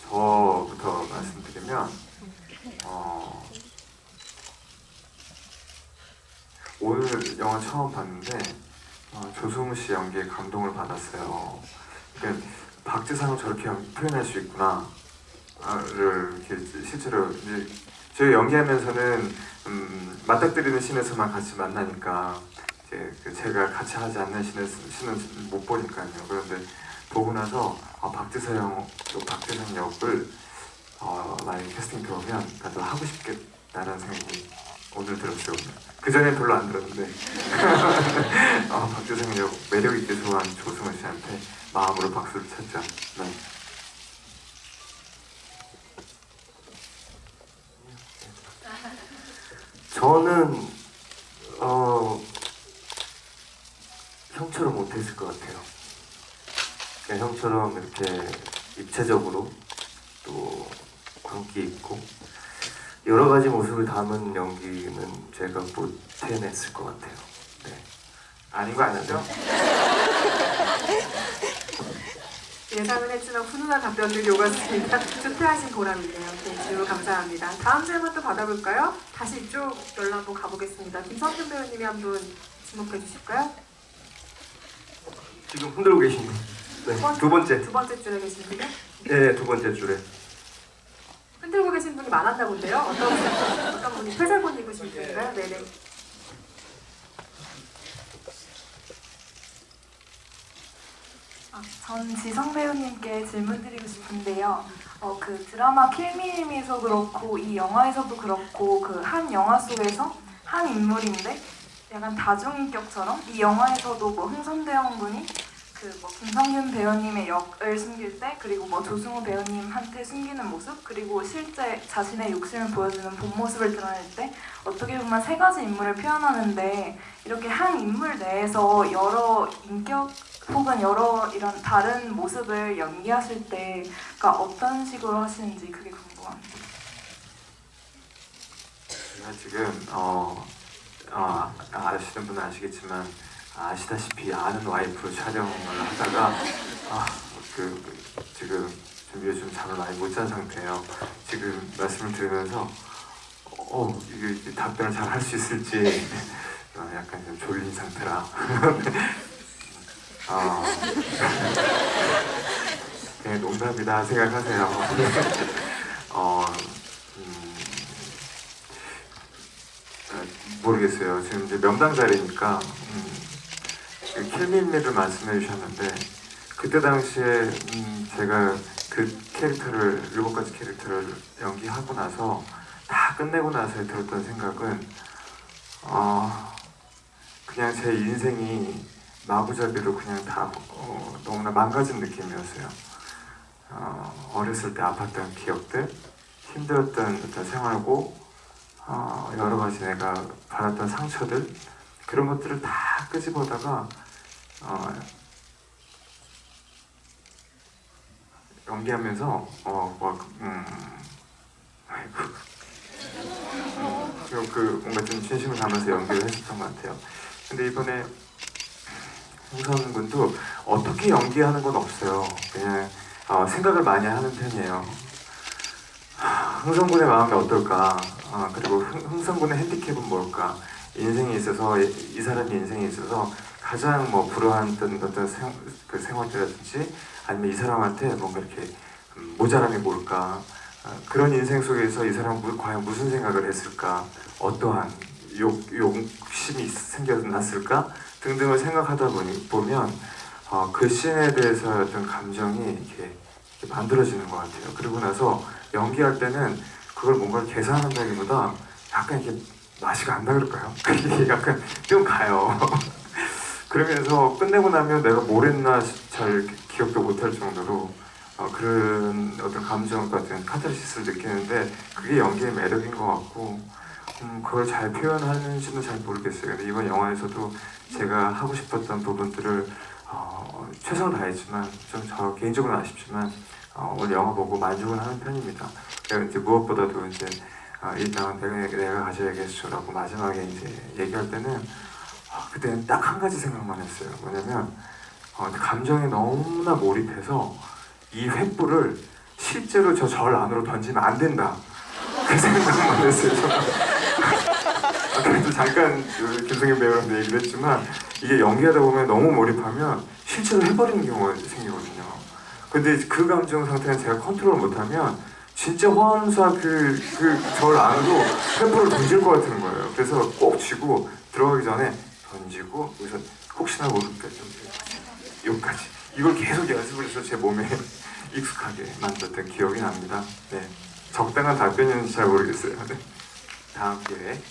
저부터 말씀드리면 오늘 영화 처음 봤는데 조승우 씨 연기에 감동을 받았어요. 그러니까 박지상을 저렇게 표현할 수 있구나를 이렇게 실제로 이제 저희 연기하면서는 맞닥뜨리는 씬에서만 같이 만나니까 이제 제가 같이 하지 않는 씬은 못 보니까요. 그런데 보고 나서 박지상 역을 만약에 캐스팅 들어오면 나도 하고 싶겠다는 생각이 오늘 들었어요. 그 전엔 별로 안 들었는데 박지상 역 매력 있게 소화한 조승우 씨한테 마음으로 박수를 쳤죠. 네. 저는 형처럼 못했을 것 같아요. 그냥 형처럼 이렇게 입체적으로 또 광기 있고 여러 가지 모습을 담은 연기는 제가 못 해냈을 것 같아요. 네. 아닌 거 아니죠? 예상은 했지만 훈훈한 답변들이 오갔습니다. 조퇴하신 보람이네요. 네, 질문 감사합니다. 다음 질문 또 받아볼까요? 다시 이쪽 연락 한번 가보겠습니다. 김성균 배우님이 한번 지목해 주실까요? 지금 흔들고 계신 분. 네, 두 번째. 두 번째 줄에 계신 분이요? 네, 두 번째 줄에. 흔들고 계신 분이 많았나 본데요. 어떤 분이 회색옷 입으신 분인가요? 네네. 전 지성 배우님께 질문 드리고 싶은데요. 그 드라마 킬미님에서 그렇고 이 영화에서도 그렇고 그 한 영화 속에서 한 인물인데 약간 다중인격처럼 이 영화에서도 뭐 흥선대원 군이 그 뭐 김성균 배우님의 역을 숨길 때 그리고 뭐 조승우 배우님한테 숨기는 모습 그리고 실제 자신의 욕심을 보여주는 본 모습을 드러낼 때 어떻게 보면 세 가지 인물을 표현하는데 이렇게 한 인물 내에서 여러 인격 혹은 여러 이런 다른 모습을 연기하실 때가 어떤 식으로 하시는지 그게 궁금합니다. 제가 지금 아시는 분은 아시겠지만 아시다시피 아는 와이프로 촬영을 하다가 지금 요즘 잠을 많이 못 잔 상태예요. 지금 말씀을 들으면서 이게 답변을 잘 할 수 있을지 약간 좀 졸린 상태라 그냥 농담이다 생각하세요. 모르겠어요. 지금 이제 명당 자리니까 킬밀미를 말씀해 주셨는데 그때 당시에 제가 그 캐릭터를 7가지 캐릭터를 연기하고 나서 다 끝내고 나서 들었던 생각은 그냥 제 인생이 마구잡이로 그냥 다 너무나 망가진 느낌이었어요. 어렸을 때 아팠던 기억들, 힘들었던 어떤 생활고 여러 가지 내가 받았던 상처들 그런 것들을 다 끄집어다가 연기하면서 뭔가 좀 진심을 담아서 연기를 했었던 것 같아요. 근데 이번에 흥선 군도 어떻게 연기하는 건 없어요. 그냥 생각을 많이 하는 편이에요. 흥선 군의 마음이 어떨까? 그리고 흥선 군의 핸디캡은 뭘까? 인생에 있어서 이 사람의 인생에 있어서 가장 뭐 불우했던 어떤 생활이라든지 아니면 이 사람한테 뭔가 이렇게 모자람이 뭘까? 그런 인생 속에서 이 사람은 과연 무슨 생각을 했을까? 어떠한 욕심이 생겨났을까? 등등을 생각하다 보면 그 씬에 대해서 어떤 감정이 이렇게 만들어지는 것 같아요. 그리고 나서 연기할 때는 그걸 뭔가 계산한다기보다 약간 이렇게 맛이 간다 그럴까요? 그게 약간 좀 가요. 그러면서 끝내고 나면 내가 뭘 했나 잘 기억도 못할 정도로 그런 어떤 감정 같은 카타르시스를 느끼는데 그게 연기의 매력인 것 같고 그걸 잘 표현하는지는 잘 모르겠어요. 근데 이번 영화에서도 제가 하고 싶었던 부분들을 최선을 다했지만 좀 저 개인적으로는 아쉽지만 오늘 영화 보고 만족은 하는 편입니다. 이제 무엇보다도 이제 일단 내가 가져야겠어라고 마지막에 이제 얘기할 때는 그때는 딱 한 가지 생각만 했어요. 뭐냐면 감정에 너무나 몰입해서 이 횃불을 실제로 저 절 안으로 던지면 안 된다. 그 생각만 했어요. 그래도 잠깐 그 김승현 배우랑도 얘기를 했지만 이게 연기하다 보면 너무 몰입하면 실제로 해버리는 경우가 생기거든요. 근데 그 감정 상태는 제가 컨트롤 못하면 진짜 화엄사 절 안으로 횃불을 던질 것 같은 거예요. 그래서 꼭 쥐고 들어가기 전에 던지고 여기서 혹시나 모르니까 좀 여기까지 이걸 계속 연습을 해서 제 몸에 익숙하게 만들었던 기억이 납니다. 네, 적당한 답변인지 잘 모르겠어요. 네. 다음 기회에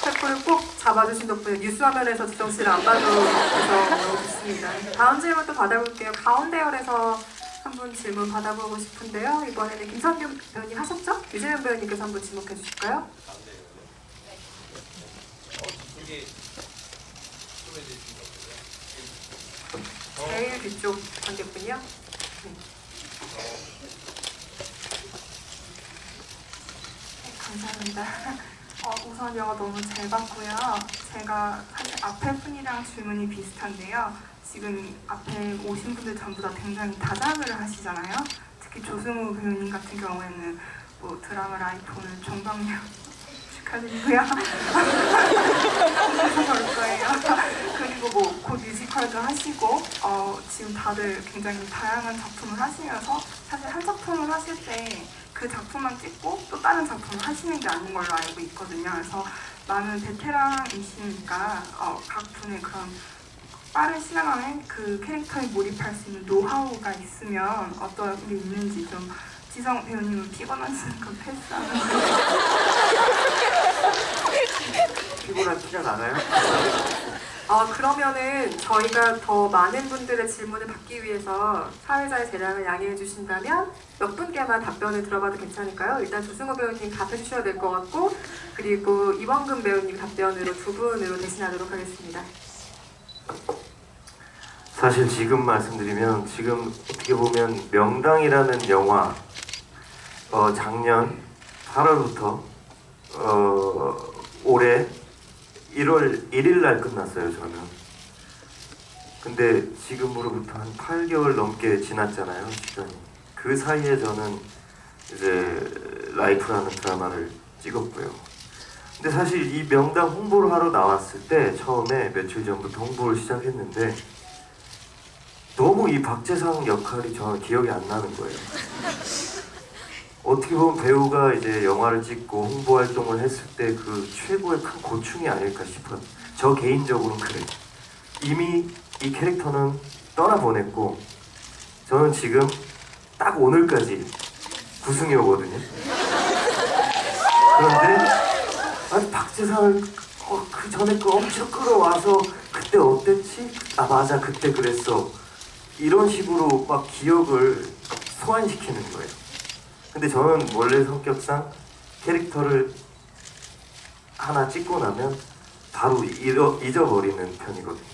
횃불을 꼭 잡아주신 덕분에 뉴스 화면에서 지정 씨를 안 봐도 너무 좋습니다. 다음 질문 또 받아볼게요. 가운데열에서 한 분 질문 받아보고 싶은데요. 이번에는 김선균 배우님 하셨죠? 유재현 배우님께서 한번 지목해 주실까요? 제일 뒤쪽 관객분이요. 네. 네, 감사합니다. 우선 영화 너무 잘 봤고요. 제가 사실 앞에 분이랑 질문이 비슷한데요. 지금 앞에 오신 분들 전부 다 굉장히 다작을 하시잖아요. 특히 조승우 배우님 같은 경우에는 뭐 드라마 라이프 오늘 종방역 축하드리고요. 그래서 볼 거예요. 그리고 뭐 곧 뮤지컬도 하시고 지금 다들 굉장히 다양한 작품을 하시면서 사실 한 작품을 하실 때 그 작품만 찍고 또 다른 작품을 하시는 게 아닌 걸로 알고 있거든요. 그래서 많은 베테랑이시니까 각 분의 그런 빠른 시간 안에 그 캐릭터에 몰입할 수 있는 노하우가 있으면 어떤 게 있는지 좀 지성 배우님은 피곤하시는 건 패스하는 피곤한 티가 나나요? 그러면은 저희가 더 많은 분들의 질문을 받기 위해서 사회자의 재량을 양해해 주신다면 몇 분께만 답변을 들어봐도 괜찮을까요? 일단 조승우 배우님 답해 주셔야 될 것 같고 그리고 이원근 배우님 답변으로 두 분으로 대신하도록 하겠습니다. 사실 지금 말씀드리면 지금 어떻게 보면 명당이라는 영화 작년 8월부터 올해 1월 1일 날 끝났어요 저는. 근데 지금으로부터 한 8개월 넘게 지났잖아요 시간이. 그 사이에 저는 이제 라이프라는 드라마를 찍었고요. 근데 사실 이 명당 홍보를 하러 나왔을 때 처음에 며칠 전부터 홍보를 시작했는데 너무 이 박재상 역할이 저는 기억이 안 나는 거예요. 어떻게 보면 배우가 이제 영화를 찍고 홍보 활동을 했을 때 그 최고의 큰 고충이 아닐까 싶어요. 저 개인적으로는 그래요. 이미 이 캐릭터는 떠나보냈고 저는 지금 딱 오늘까지 구승이오거든요. 그런데 아니 박재상을 그 전에 거 엄청 끌어와서 그때 어땠지? 아 맞아 그때 그랬어. 이런 식으로 막 기억을 소환시키는 거예요. 근데 저는 원래 성격상 캐릭터를 하나 찍고 나면 바로 잊어버리는 편이거든요.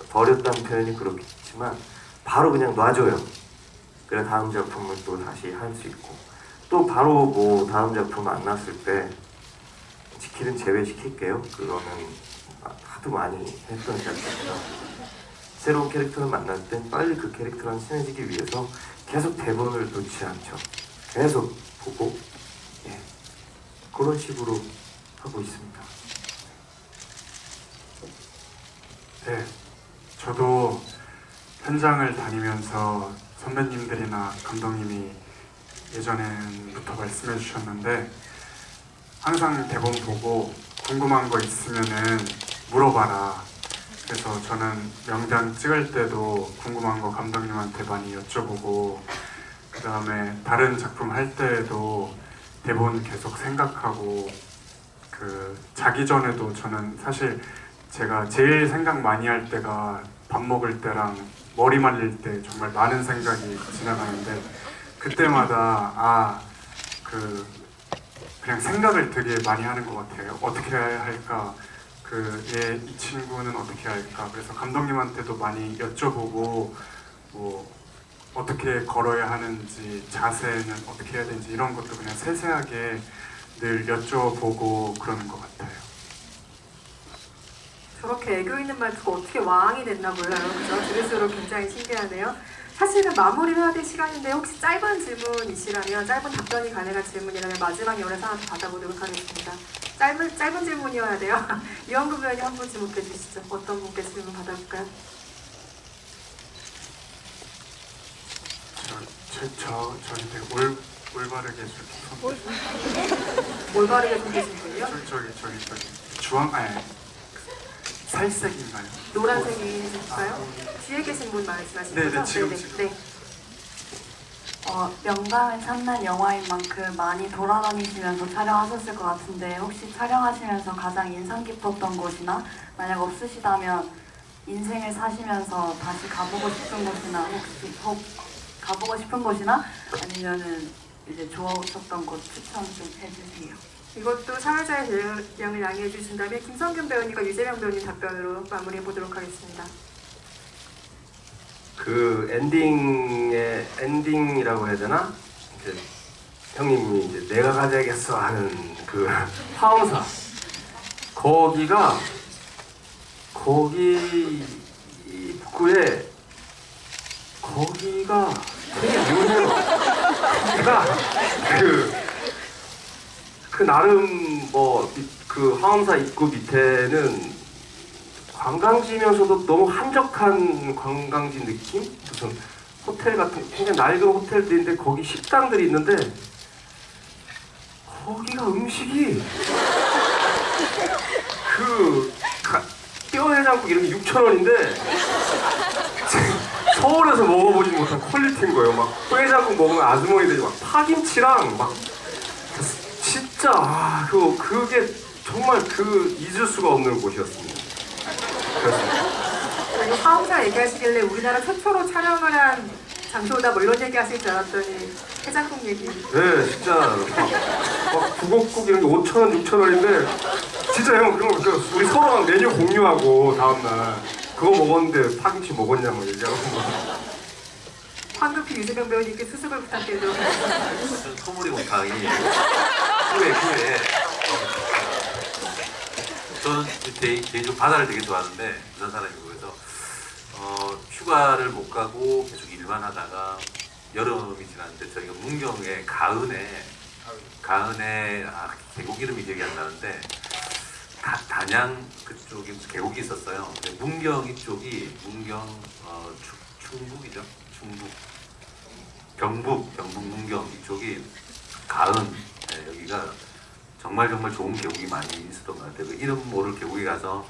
버렸다는 표현이 그렇겠지만 바로 그냥 놔줘요. 그래 다음 작품을 또 다시 할 수 있고 또 바로 뭐 다음 작품 안 났을 때 지킬은 제외시킬게요. 그거는 하도 많이 했던 작품이라 새로운 캐릭터를 만날 땐 빨리 그 캐릭터랑 친해지기 위해서 계속 대본을 놓지 않죠. 계속 보고 그런 식으로 하고 있습니다. 네, 저도 현장을 다니면서 선배님들이나 감독님이 예전부터 말씀해 주셨는데 항상 대본 보고 궁금한 거 있으면은 물어봐라. 그래서 저는 명당 찍을 때도 궁금한 거 감독님한테 많이 여쭤보고 그 다음에 다른 작품 할 때에도 대본 계속 생각하고 자기 전에도 저는 사실 제가 제일 생각 많이 할 때가 밥 먹을 때랑 머리 말릴 때 정말 많은 생각이 지나가는데 그때마다 그냥 생각을 되게 많이 하는 것 같아요. 어떻게 해야 할까? 이 친구는 어떻게 할까? 그래서 감독님한테도 많이 여쭤보고 뭐 어떻게 걸어야 하는지 자세는 어떻게 해야 되는지 이런 것도 그냥 세세하게 늘 여쭤보고 그러는 것 같아요. 저렇게 애교 있는 말투가 어떻게 왕이 됐나 몰라요. 그죠? 들을수록 굉장히 신기하네요. 사실은 마무리를 해야 될 시간인데 혹시 짧은 질문이시라면 짧은 답변이 가능한 질문이라면 마지막 연에서 하나 더 받아보도록 하겠습니다. 짧은 질문이어야 돼요. 이원구 배우님 한 분 지목해 주시죠. 어떤 분께 질문 받아볼까요? 저기 되게 올바르게 저렇게 올바르게 손드신 분이요? 저기 주황 아니 살색인가요? 노란색이실까요? 뒤에 계신 분 말씀하시는 거죠? 지금. 네. 명당을 찾는 영화인 만큼 많이 돌아다니시면서 촬영하셨을 것 같은데 혹시 촬영하시면서 가장 인상 깊었던 곳이나 만약 없으시다면 인생을 사시면서 다시 가보고 싶은 곳이나 가보고 싶은 곳이나 아니면은 이제 좋았었던 곳 추천 좀 해주세요. 이것도 사회자의 대응을 양해해 주신다면 김성균 배우님과 유재명 배우님 답변으로 마무리해 보도록 하겠습니다. 그 엔딩이라고 해야 되나? 이제 형님이 이제 내가 가져야겠어 하는 그 화엄사 거기 입구에 거기가 되게 묘해요. 거기가 그 나름 뭐 그 화엄사 입구 밑에는 관광지면서도 너무 한적한 관광지 느낌? 무슨 호텔 같은 굉장히 낡은 호텔들인데 거기 식당들이 있는데 거기가 음식이 뼈 해장국 이름이 6,000원인데 서울에서 먹어보지 못한 퀄리티인 거예요. 막 뼈 해장국 먹으면 아주머니들이 막 파김치랑 막 진짜 그게 정말 잊을 수가 없는 곳이었습니다. 그리고 화엄사 얘기하시길래 우리나라 최초로 촬영을 한 장소다 뭐 이런 얘기 하실 줄 알았더니 해장국 얘기. 네, 진짜 막 북엇국 이런 게 5,000원, 6,000원인데 진짜 형 우리 서로랑 메뉴 공유하고 다음날 그거 먹었는데 파김치 먹었냐고 얘기하고 황급히 유재명 배우님께 수습을 부탁드리도록 하겠습니다. 소머리곰탕이 후에 저는 개인적으로 바다를 되게 좋아하는데 부산 사람이고 그래서 휴가를 못 가고 계속 일만 하다가 여름이 지났는데 저희가 문경의 가은에 계곡 이름이 기억이 안 나는데 단양 그쪽에 무슨 계곡이 있었어요. 근데 문경 이쪽이 충북이죠. 충북 경북 문경 이쪽이 가은 여기가 정말 좋은 계곡이 많이 있었던 것 같아요. 그 이름 모를 계곡에 가서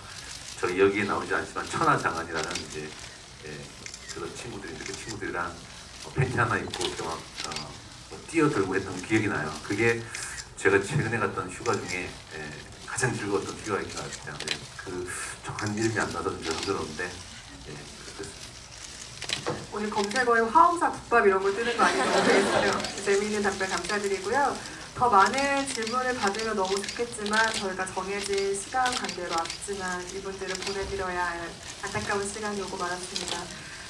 저희 여기에 나오지 않지만 천하장안이라는 이제 그런 친구들이랑 팬티 하나 입고 이렇게 막 뛰어들고 했던 기억이 나요. 그게 제가 최근에 갔던 휴가 중에 가장 즐거웠던 휴가인 것 같아요. 그 정한 이름이 안 나서 좀 죄송스러운데 오늘 검색어에 화엄사 국밥 이런 거 뜨는 거 아니면 모르겠어요. 재미있는 답변 감사드리고요. 더 많은 질문을 받으면 너무 좋겠지만 저희가 정해진 시간 관계로 앞지만 이분들을 보내드려야 할 안타까운 시간이 오고 말았습니다.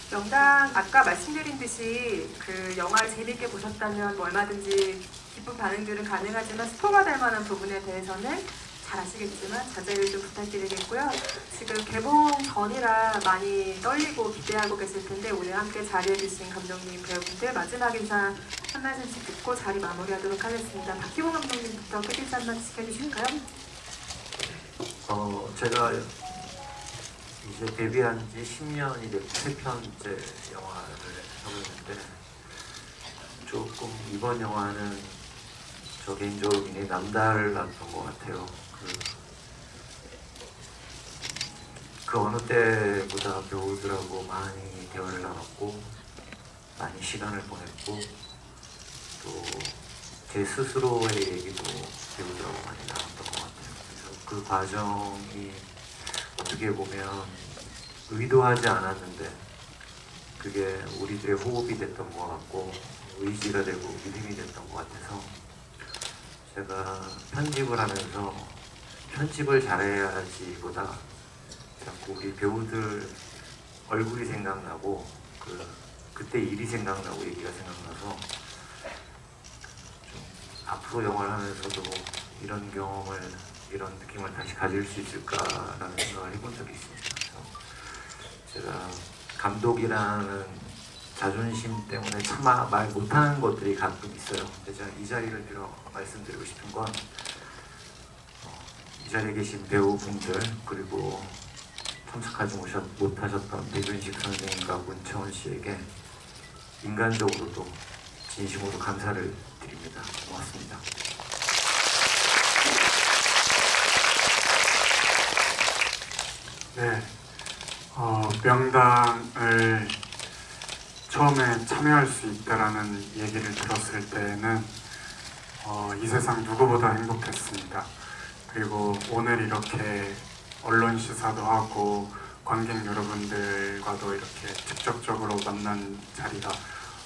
명당 아까 말씀드린 듯이 그 영화를 재밌게 보셨다면 뭐 얼마든지 기쁜 반응들은 가능하지만 스포가 될 만한 부분에 대해서는 잘 아시겠지만 자제를 좀 부탁드리겠고요. 지금 개봉 전이라 많이 떨리고 기대하고 계실 텐데 오늘 함께 자리해주신 감독님, 배우분들 마지막 인사 한 말씀씩 듣고 자리 마무리하도록 하겠습니다. 박희봉 감독님부터 끝 인사 한 말씀 해주실까요? 제가 이제 데뷔한 지 10년이 됐고 3편째 영화를 하고 있는데 조금 이번 영화는 저 개인적으로 굉장히 남달랐던 것 같아요. 그 어느 때보다 배우들하고 많이 대화를 나눴고 많이 시간을 보냈고 또 제 스스로의 얘기도 배우들하고 많이 나눴던 것 같아요. 그래서 그 과정이 어떻게 보면 의도하지 않았는데 그게 우리들의 호흡이 됐던 것 같고 의지가 되고 믿음이 됐던 것 같아서 제가 편집을 하면서 편집을 잘해야지보다 자꾸 우리 배우들 얼굴이 생각나고 그때 일이 생각나고 얘기가 생각나서 좀 앞으로 영화를 하면서도 이런 경험을 이런 느낌을 다시 가질 수 있을까라는 생각을 해본 적이 있습니다. 그래서 제가 감독이라는 자존심 때문에 차마 말 못하는 것들이 가끔 있어요. 근데 제가 이 자리를 빌어 말씀드리고 싶은 건 이 자리에 계신 배우분들 그리고 참석하지 못하셨던 백윤식 선생님과 문채원 씨에게 인간적으로도 진심으로 감사를 드립니다. 고맙습니다. 네, 명당을 처음에 참여할 수 있다라는 얘기를 들었을 때는 이 세상 누구보다 행복했습니다. 그리고 오늘 이렇게 언론 시사도 하고 관객 여러분들과도 이렇게 직접적으로 만난 자리가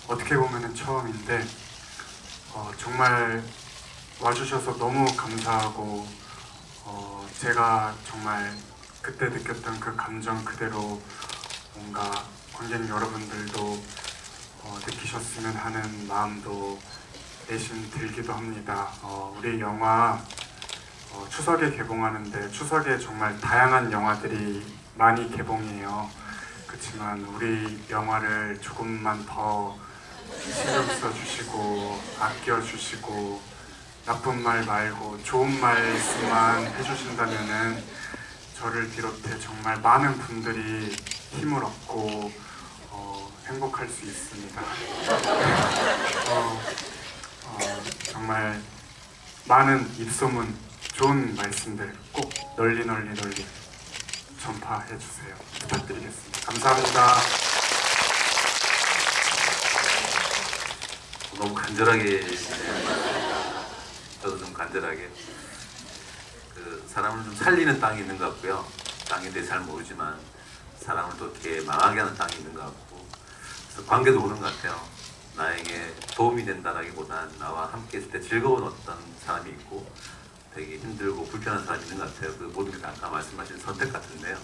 어떻게 보면 처음인데 정말 와주셔서 너무 감사하고 제가 정말 그때 느꼈던 그 감정 그대로 뭔가 관객 여러분들도 느끼셨으면 하는 마음도 내심 들기도 합니다. 우리 영화 추석에 개봉하는데 추석에 정말 다양한 영화들이 많이 개봉해요. 그렇지만 우리 영화를 조금만 더 신경 써주시고 아껴주시고 나쁜 말 말고 좋은 말씀만 해주신다면은 저를 비롯해 정말 많은 분들이 힘을 얻고 행복할 수 있습니다. 정말 많은 입소문, 좋은 말씀들 꼭 널리 전파해 주세요. 부탁드리겠습니다. 감사합니다. 너무 간절하게 저도 좀 간절하게 그 사람을 좀 살리는 땅이 있는 것 같고요. 땅에 대해 잘 모르지만 사람을 또 어떻게 망하게 하는 땅이 있는 것 같고 그래서 관계도 그런 것 같아요. 나에게 도움이 된다라기보단 나와 함께 있을 때 즐거운 어떤 사람이 있고 되게 힘들고 불편한 사람이 있는 것 같아요. 그 모든 게 아까 말씀하신 선택 같은데요.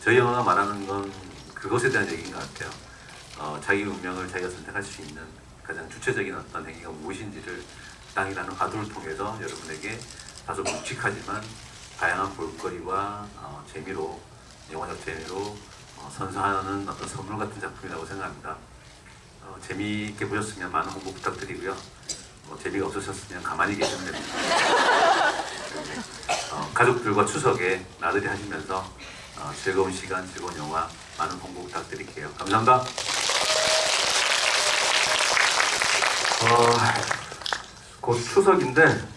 저희 영화가 말하는 건 그것에 대한 얘기인 것 같아요. 자기 운명을 자기가 선택할 수 있는 가장 주체적인 어떤 행위가 무엇인지를 땅이라는 화두를 통해서 여러분에게 다소 묵직하지만 다양한 볼거리와 재미로 영화적 재미로 선사하는 어떤 선물 같은 작품이라고 생각합니다. 재미있게 보셨으면 많은 홍보 부탁드리고요. 재미가 없으셨으면 가만히 계시면 됩니다. 가족들과 추석에 나들이 하시면서 즐거운 시간, 즐거운 영화 많은 홍보 부탁드릴게요. 감사합니다. 곧 추석인데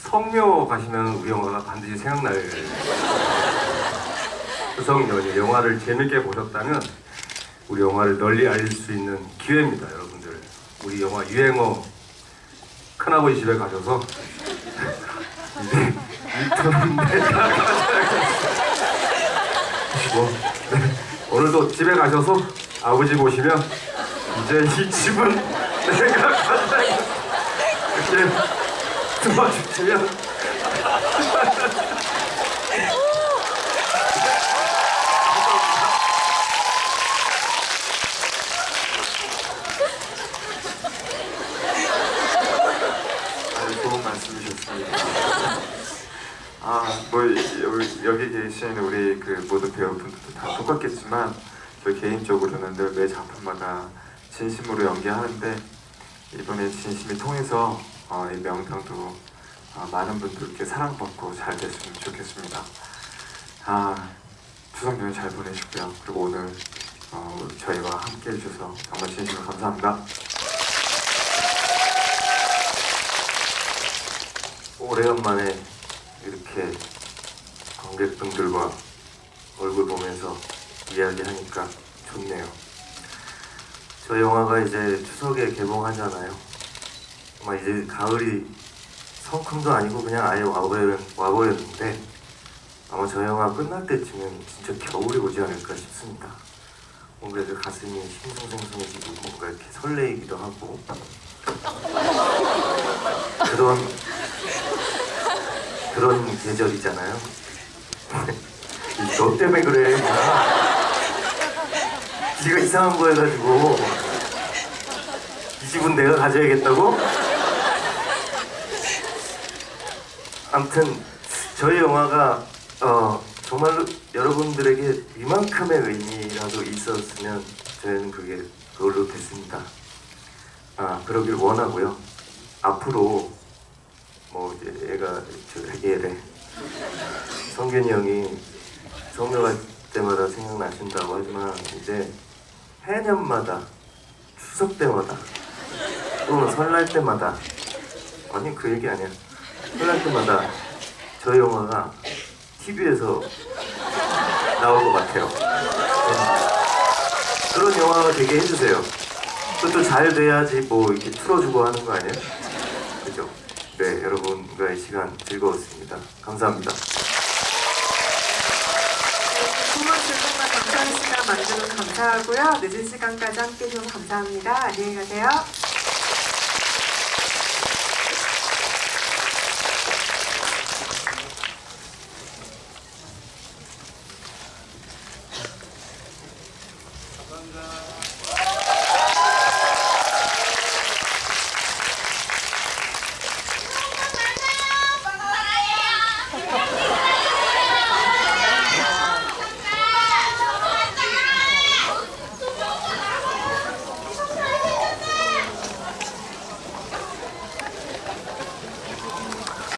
성묘 가시면 우리 영화가 반드시 생각날 추석 연휴 영화를 재밌게 보셨다면 우리 영화를 널리 알릴 수 있는 기회입니다, 여러분들. 우리 영화 유행어 큰아버지 집에 가셔서 이제 일터인데 오늘도 집에 가셔서 아버지 보시면 이제 이 집은 내가 가자 이렇게 도와주시면 좋은 말씀이셨습니다. 뭐 여기 계신 우리 그 모든 배우분들도 다 똑같겠지만 저 개인적으로는 늘 매 작품마다 진심으로 연기하는데 이번에 진심이 통해서 이 명당도 많은 분들께 사랑받고 잘 됐으면 좋겠습니다. 추석 연휴 잘 보내시고요. 그리고 오늘 저희와 함께 해주셔서 정말 진심으로 감사합니다. 오래간만에 이렇게 관객분들과 얼굴 보면서 이야기하니까 좋네요. 저 영화가 이제 추석에 개봉하잖아요. 아마 이제 가을이 성큼도 아니고 그냥 아예 와버렸는데 아마 저 영화 끝날 때쯤은 진짜 겨울이 오지 않을까 싶습니다. 뭔가 이제 가슴이 싱숭생숭해지고 뭔가 이렇게 설레이기도 하고 그런 계절이잖아요. 너 때문에 그래. 네가 이상한 거 해가지고 이 집은 내가 가져야겠다고? 아무튼 저희 영화가 정말로 여러분들에게 이만큼의 의미라도 있었으면 저희는 그게 그걸로 됐습니다. 그러길 원하고요. 앞으로 뭐 이제 얘래 성균이 형이 성묘할 때마다 생각나신다고 하지만 이제 해년마다 추석 때마다 또는 설날 때마다 아니 그 얘기 아니야. 설날 때마다 저희 영화가 TV에서 나올 것 같아요. 그런 영화가 되게 해주세요. 그것도 잘 돼야지 뭐 이렇게 틀어주고 하는 거 아니에요? 그죠? 네, 여러분과의 시간 즐거웠습니다. 감사합니다. 소문 질문과 감사한 시간 만들어서 감사하고요. 늦은 시간까지 함께 해주셔서 감사합니다. 안녕히 가세요. 감사합니다.